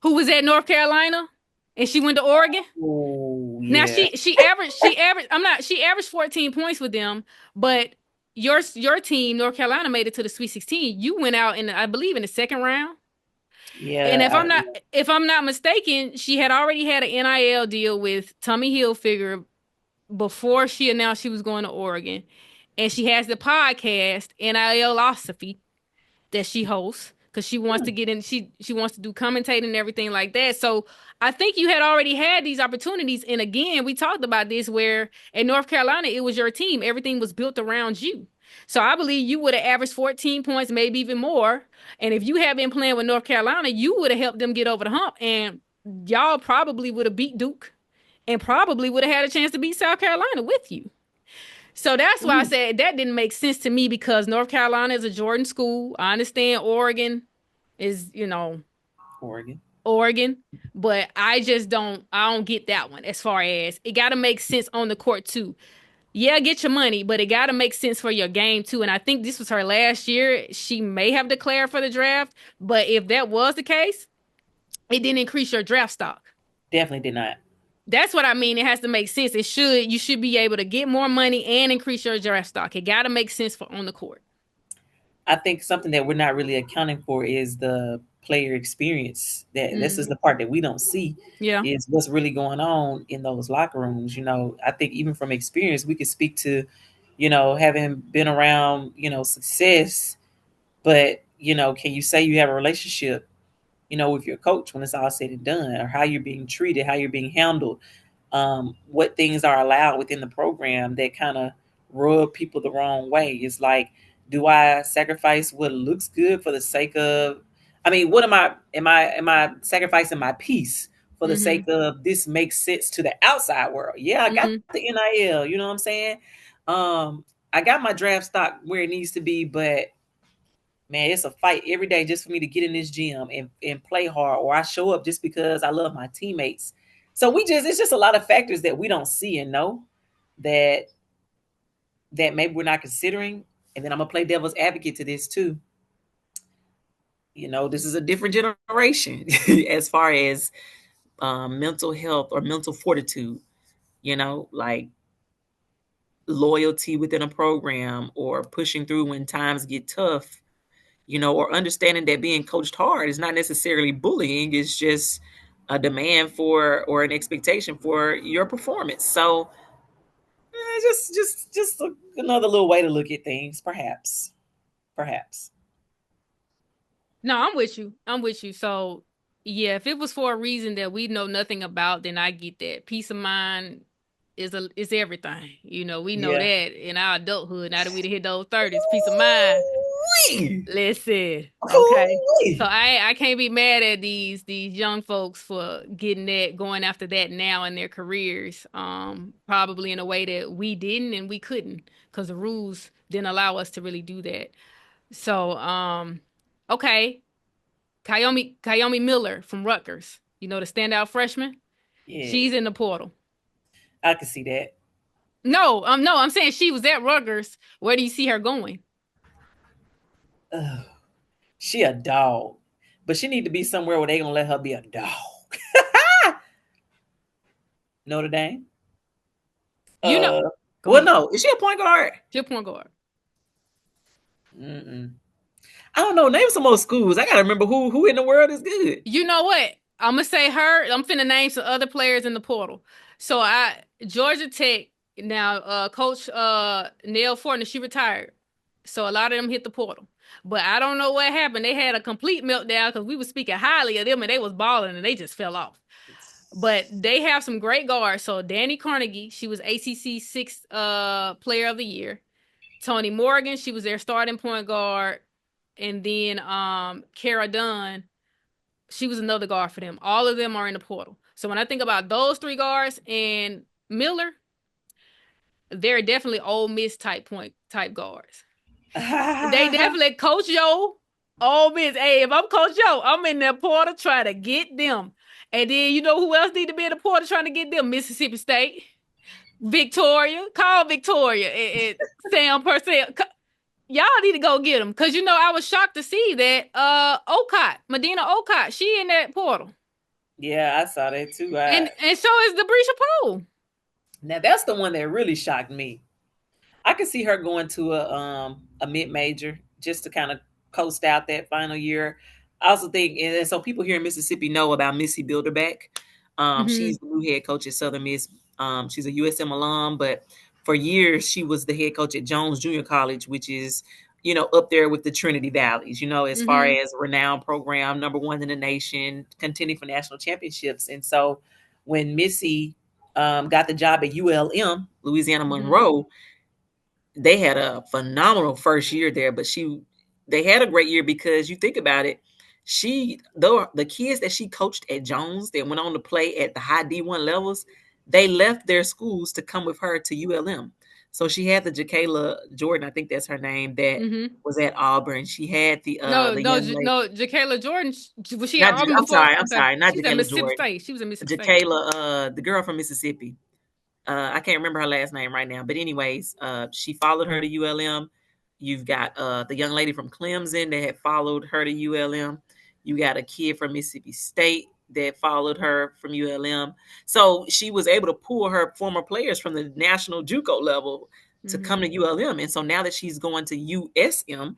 [SPEAKER 1] who was at North Carolina and she went to Oregon.
[SPEAKER 2] Oh
[SPEAKER 1] Now
[SPEAKER 2] yeah,
[SPEAKER 1] she averaged 14 points with them, but your team, North Carolina, made it to the Sweet 16. You went out in, I believe, in the second round. And
[SPEAKER 2] yeah.
[SPEAKER 1] if I'm not mistaken, she had already had an NIL deal with Tommy Hilfiger before she announced she was going to Oregon. And she has the podcast NILosophy that she hosts because she wants to get in. She wants to do commentating and everything like that. So I think you had already had these opportunities. And again, we talked about this where in North Carolina it was your team. Everything was built around you. So I believe you would have averaged 14 points, maybe even more. And if you had been playing with North Carolina, you would have helped them get over the hump. And y'all probably would have beat Duke and probably would have had a chance to beat South Carolina with you. So that's why I
[SPEAKER 2] Mm.
[SPEAKER 1] said that didn't make sense to me because North Carolina is a Jordan school. I understand Oregon is,
[SPEAKER 2] Oregon.
[SPEAKER 1] Oregon, but I don't get that one as far as it got to make sense on the court too. Yeah, get your money, but it got to make sense for your game too. And I think this was her last year. She may have declared for the draft, but if that was the case, it didn't increase your draft stock.
[SPEAKER 2] Definitely did not.
[SPEAKER 1] That's what I mean. It has to make sense. You should be able to get more money and increase your draft stock. It got to make sense for on the court.
[SPEAKER 2] I think something that we're not really accounting for is the player experience. That this is
[SPEAKER 1] Mm,
[SPEAKER 2] the part that we don't see
[SPEAKER 1] yeah.
[SPEAKER 2] is what's really going on in those locker rooms. I think even from experience, we could speak to, having been around, success. But can you say you have a relationship, with your coach when it's all said and done, or how you're being treated, how you're being handled, what things are allowed within the program that kind of rub people the wrong way. It's like, do I sacrifice what looks good for the sake of? I mean, what am I sacrificing my peace for the
[SPEAKER 1] Mm-hmm.
[SPEAKER 2] sake of this makes sense to the outside world? Yeah, I got
[SPEAKER 1] Mm-hmm.
[SPEAKER 2] the NIL. You know what I'm saying? I got my draft stock where it needs to be, but man, it's a fight every day just for me to get in this gym and play hard, or I show up just because I love my teammates. So it's just a lot of factors that we don't see and know that maybe we're not considering. And then I'm gonna play devil's advocate to this too. This is a different generation as far as mental health or mental fortitude, like loyalty within a program or pushing through when times get tough, or understanding that being coached hard is not necessarily bullying. It's just a demand for or an expectation for your performance. So just another little way to look at things, perhaps.
[SPEAKER 1] No, I'm with you. So yeah, if it was for a reason that we know nothing about, then I get that. Peace of mind is everything. We know
[SPEAKER 2] Yeah.
[SPEAKER 1] that in our adulthood. Now that we hit those 30s, peace of mind.
[SPEAKER 2] Ooh-wee.
[SPEAKER 1] Listen, okay.
[SPEAKER 2] Ooh-wee.
[SPEAKER 1] So I can't be mad at these young folks for getting that, going after that now in their careers. Probably in a way that we didn't and we couldn't because the rules didn't allow us to really do that. So okay. Kayomi Miller from Rutgers, the standout freshman.
[SPEAKER 2] Yeah,
[SPEAKER 1] She's in the portal.
[SPEAKER 2] I can see that.
[SPEAKER 1] No, I'm saying she was at Rutgers. Where do you see her going?
[SPEAKER 2] Ugh. She a dog, but she need to be somewhere where they gonna let her be a dog. Notre Dame.
[SPEAKER 1] You know, go
[SPEAKER 2] Well,
[SPEAKER 1] ahead.
[SPEAKER 2] no, is she a point guard?
[SPEAKER 1] She's a point guard.
[SPEAKER 2] Mm-mm. I don't know. Name some more schools. I gotta remember who in the world is good.
[SPEAKER 1] You know what? I'm gonna say her. I'm finna name some other players in the portal. So Georgia Tech now, Coach Neil Fortner, she retired. So a lot of them hit the portal. But I don't know what happened. They had a complete meltdown because we were speaking highly of them and they was balling and they just fell off. But they have some great guards. So Danny Carnegie, she was ACC sixth player of the year. Tony Morgan, she was their starting point guard. And then Kara Dunn, she was another guard for them. All of them are in the portal. So when I think about those three guards and Miller, they're definitely Ole Miss type guards. They definitely Coach Yo, Ole Miss. Hey, if I'm Coach Yo, I'm in the portal trying to get them. And then you know who else need to be in the portal trying to get them? Mississippi State, Victoria. Call Victoria and Sam Purcell. Y'all need to go get them because I was shocked to see that Medina Ocott, she in that portal.
[SPEAKER 2] Yeah, I saw that too.
[SPEAKER 1] And so is the Brisha Poole.
[SPEAKER 2] Now that's the one that really shocked me. I could see her going to a mid major just to kind of coast out that final year. I also think, and so people here in Mississippi know about Missy Bilderbeck. She's the new head coach at Southern Miss. She's a USM alum, but for years she was the head coach at Jones Junior College, which is up there with the Trinity Valleys. As far as renowned program, number one in the nation, contending for national championships. And so when Missy got the job at ULM, Louisiana Monroe, they had a phenomenal first year there, but they had a great year because you think about it, the kids that she coached at Jones that went on to play at the high D1 levels, they left their schools to come with her to ULM. So she had the Jacayla Jordan, I think that's her name, that was at Auburn. She had the young lady.
[SPEAKER 1] Jacayla Jordan. Was she at Auburn before?
[SPEAKER 2] I'm sorry, not
[SPEAKER 1] She's
[SPEAKER 2] Jacayla
[SPEAKER 1] at Mississippi
[SPEAKER 2] Jordan.
[SPEAKER 1] State. She was in Mississippi State.
[SPEAKER 2] Jacayla, the girl from Mississippi. I can't remember her last name right now, but anyways, she followed her to ULM. You've got the young lady from Clemson that had followed her to ULM. You got a kid from Mississippi State that followed her from ULM. So she was able to pull her former players from the national JUCO level to come to ULM. And so now that she's going to USM,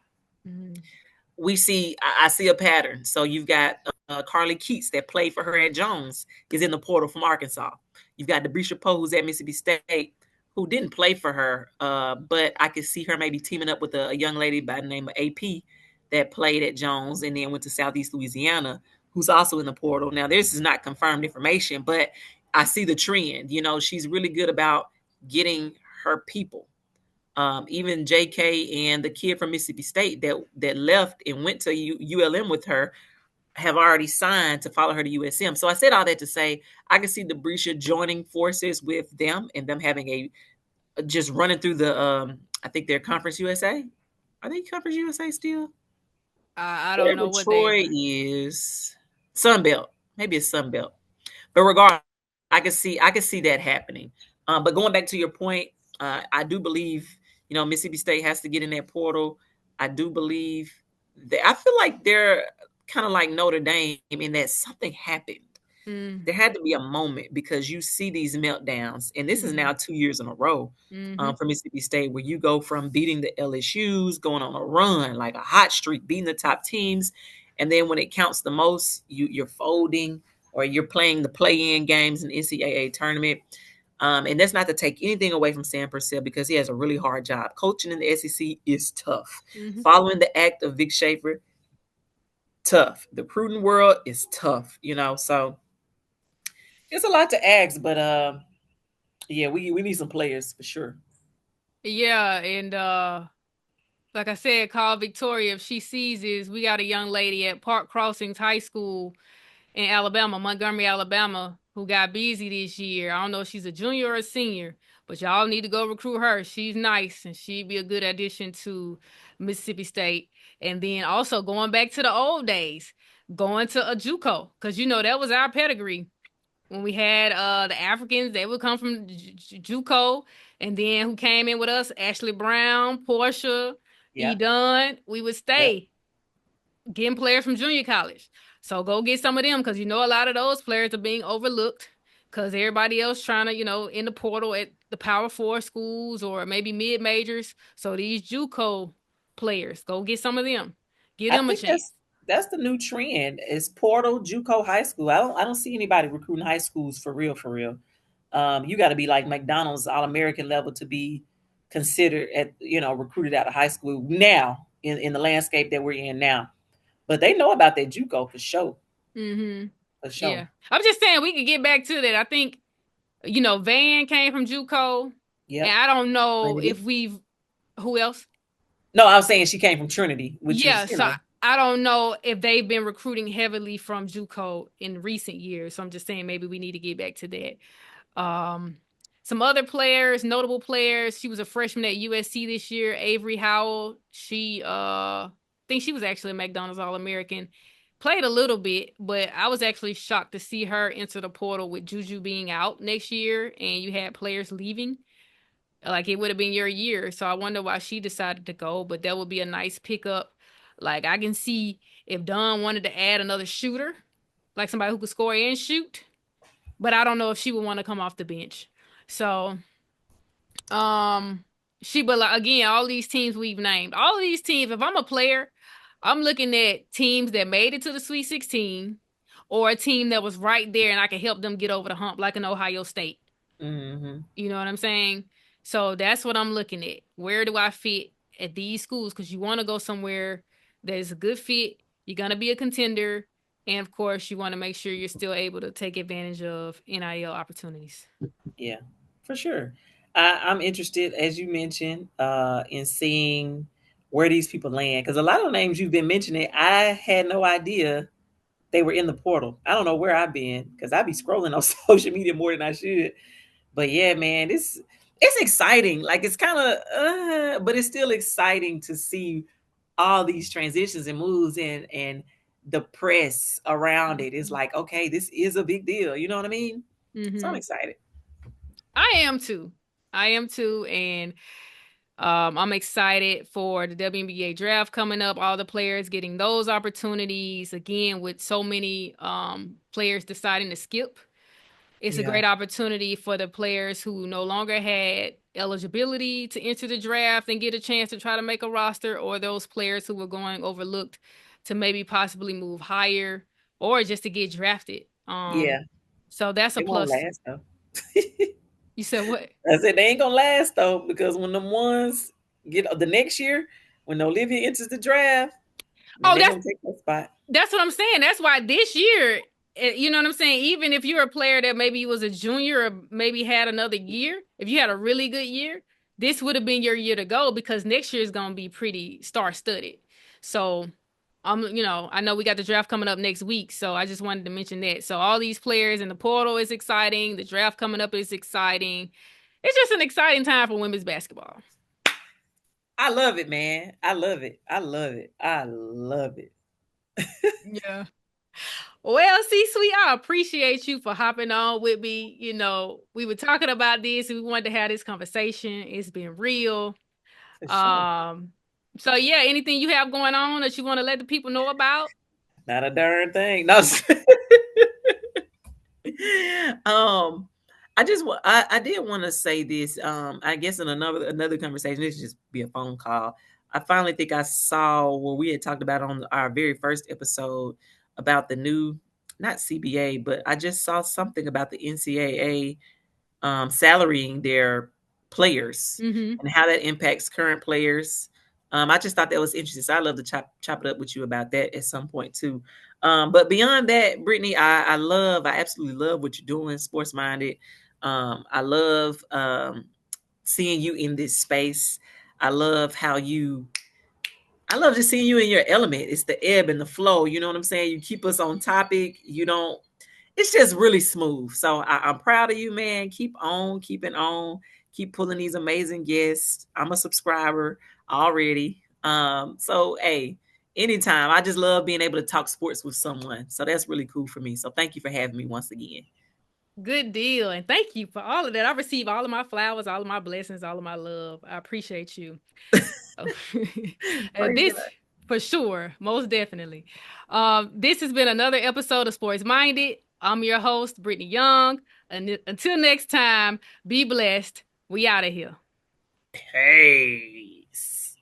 [SPEAKER 2] I see a pattern. So you've got Carly Keats that played for her at Jones is in the portal from Arkansas. You've got Debrisha Poe, who's at Mississippi State, who didn't play for her, but I could see her maybe teaming up with a young lady by the name of AP that played at Jones and then went to Southeast Louisiana, who's also in the portal. Now, this is not confirmed information, but I see the trend. She's really good about getting her people. Even JK and the kid from Mississippi State that left and went to ULM with her have already signed to follow her to USM. So I said all that to say I can see Debrisha joining forces with them and them having just running through the I think they're Conference USA. Are they Conference USA still?
[SPEAKER 1] I don't
[SPEAKER 2] Whatever
[SPEAKER 1] know what they
[SPEAKER 2] Troy
[SPEAKER 1] are.
[SPEAKER 2] is, Sunbelt. Maybe it's Sunbelt. But regardless, I can see that happening. But going back to your point, I do believe Mississippi State has to get in that portal. I do believe that I feel like they're kind of like Notre Dame in that something happened. There had to be a moment because you see these meltdowns, and this is
[SPEAKER 1] Mm-hmm.
[SPEAKER 2] now 2 years in a row
[SPEAKER 1] Mm-hmm.
[SPEAKER 2] for Mississippi State, where you go from beating the LSU's, going on a run like a hot streak, beating the top teams, and then when it counts the most, you're folding or you're playing the play-in games in the NCAA tournament. And that's not to take anything away from Sam Purcell because he has a really hard job. Coaching in the SEC is tough.
[SPEAKER 1] Mm-hmm.
[SPEAKER 2] Following the act of Vic Schaefer, tough. The recruiting world is tough, so it's a lot to ask, but yeah, we need some players for sure.
[SPEAKER 1] Yeah, and like I said, call Victoria if she sees this. We got a young lady at Park Crossings High School in Alabama, Montgomery, Alabama, who got busy this year. I don't know if she's a junior or a senior, but y'all need to go recruit her. She's nice and she'd be a good addition to Mississippi State. And then also going back to the old days, going to a JUCO, because that was our pedigree. When we had the Africans, they would come from JUCO, and then who came in with us? Ashley Brown, Portia, E.
[SPEAKER 2] Yeah,
[SPEAKER 1] Dunn. We would
[SPEAKER 2] yeah.
[SPEAKER 1] stay getting players from junior college. So go get some of them because a lot of those players are being overlooked because everybody else trying to, in the portal at the Power Four schools or maybe mid majors. So these JUCO players, go get some of them. Give
[SPEAKER 2] I
[SPEAKER 1] them a
[SPEAKER 2] think
[SPEAKER 1] chance.
[SPEAKER 2] that's the new trend. Is Portal JUCO high school. I don't see anybody recruiting high schools for real, for real. You got to be like McDonald's All American level to be considered at recruited out of high school now in the landscape that we're in now. But they know about that JUCO for sure,
[SPEAKER 1] Mm-hmm.
[SPEAKER 2] for sure.
[SPEAKER 1] Yeah. I'm just saying we could get back to that. I think, Van came from JUCO, and
[SPEAKER 2] Yep.
[SPEAKER 1] I don't know if
[SPEAKER 2] Trinity.
[SPEAKER 1] we've who else?
[SPEAKER 2] No, I was saying she came from Trinity, which
[SPEAKER 1] Yeah,
[SPEAKER 2] is
[SPEAKER 1] so I don't know if they've been recruiting heavily from JUCO in recent years. So I'm just saying maybe we need to get back to that. Um, some other players, notable players. She was a freshman at USC this year. Avery Howell. She think she was actually a McDonald's All American. Played a little bit, but I was actually shocked to see her enter the portal with Juju being out next year, and you had players leaving. Like it would have been your year. So I wonder why she decided to go, but that would be a nice pickup. Like I can see if Dunn wanted to add another shooter, like somebody who could score and shoot, but I don't know if she would want to come off the bench. So, um, but like, again, all these teams we've named, all of these teams, if I'm a player, I'm looking at teams that made it to the Sweet 16 or a team that was right there and I can help them get over the hump, like an Ohio State.
[SPEAKER 2] mm-hmm.
[SPEAKER 1] You know what I'm saying? So that's what I'm looking at. Where do I fit at these schools? Because you want to go somewhere that is a good fit. You're going to be a contender. And of course, you want to make sure you're still able to take advantage of NIL opportunities.
[SPEAKER 2] Yeah, for sure. I'm interested, as you mentioned, in seeing where these people land because a lot of the names you've been mentioning, I had no idea they were in the portal. I don't know where I've been because I be scrolling on social media more than I should. But yeah, man, it's exciting. Like it's kind of, but it's still exciting to see all these transitions and moves and the press around it is like, okay, this is a big deal. You know what I mean? So I'm
[SPEAKER 1] Mm-hmm.
[SPEAKER 2] excited.
[SPEAKER 1] I am too. I am too. And I'm excited for the WNBA draft coming up, all the players getting those opportunities again with so many players deciding to skip. It's a
[SPEAKER 2] Yeah.
[SPEAKER 1] great opportunity for the players who no longer had eligibility to enter the draft and get a chance to try to make a roster, or those players who were going overlooked to maybe possibly move higher or just to get drafted.
[SPEAKER 2] Yeah.
[SPEAKER 1] So that's a
[SPEAKER 2] It won't
[SPEAKER 1] plus too.
[SPEAKER 2] last though.
[SPEAKER 1] You said what?
[SPEAKER 2] I said they ain't gonna last though because when them ones get the next year, when Olivia enters the draft, then
[SPEAKER 1] Oh,
[SPEAKER 2] they gonna take that spot.
[SPEAKER 1] that's what I'm saying. That's why this year, you know what I'm saying? Even if you're a player that maybe was a junior or maybe had another year, if you had a really good year, this would have been your year to go because next year is going to be pretty star studded. So, I know we got the draft coming up next week. So I just wanted to mention that. So all these players in the portal is exciting. The draft coming up is exciting. It's just an exciting time for women's basketball.
[SPEAKER 2] I love it, man. I love it. I love it. I love it.
[SPEAKER 1] Yeah. Well, C-Suite, I appreciate you for hopping on with me. You know, we were talking about this. We wanted to have this conversation. It's been real.
[SPEAKER 2] For sure.
[SPEAKER 1] So yeah, anything you have going on that you want to let the people know about?
[SPEAKER 2] Not a darn thing. No. um, I did want to say this. I guess in another conversation, this should just be a phone call. I finally think I saw what we had talked about on our very first episode about the new, not CBA, but I just saw something about the NCAA salarying their players
[SPEAKER 1] Mm-hmm.
[SPEAKER 2] and how that impacts current players. I just thought that was interesting. So I love to chop it up with you about that at some point too. But beyond that, Brittany, I absolutely love what you're doing, sports minded. I love seeing you in this space. I love how you I love just seeing you in your element. It's the ebb and the flow. You know what I'm saying? You keep us on topic. You don't, it's just really smooth. So I'm proud of you, man. Keep on, keeping on, keep pulling these amazing guests. I'm a subscriber already. So hey, anytime. I just love being able to talk sports with someone. So that's really cool for me. So thank you for having me once again.
[SPEAKER 1] Good deal. And thank you for all of that. I receive all of my flowers, all of my blessings, all of my love. I appreciate you. And
[SPEAKER 2] Praise
[SPEAKER 1] this
[SPEAKER 2] God.
[SPEAKER 1] for sure, most definitely. This has been another episode of Sports Minded. I'm your host, Brittany Young. And until next time, be blessed. We out of here.
[SPEAKER 2] Peace.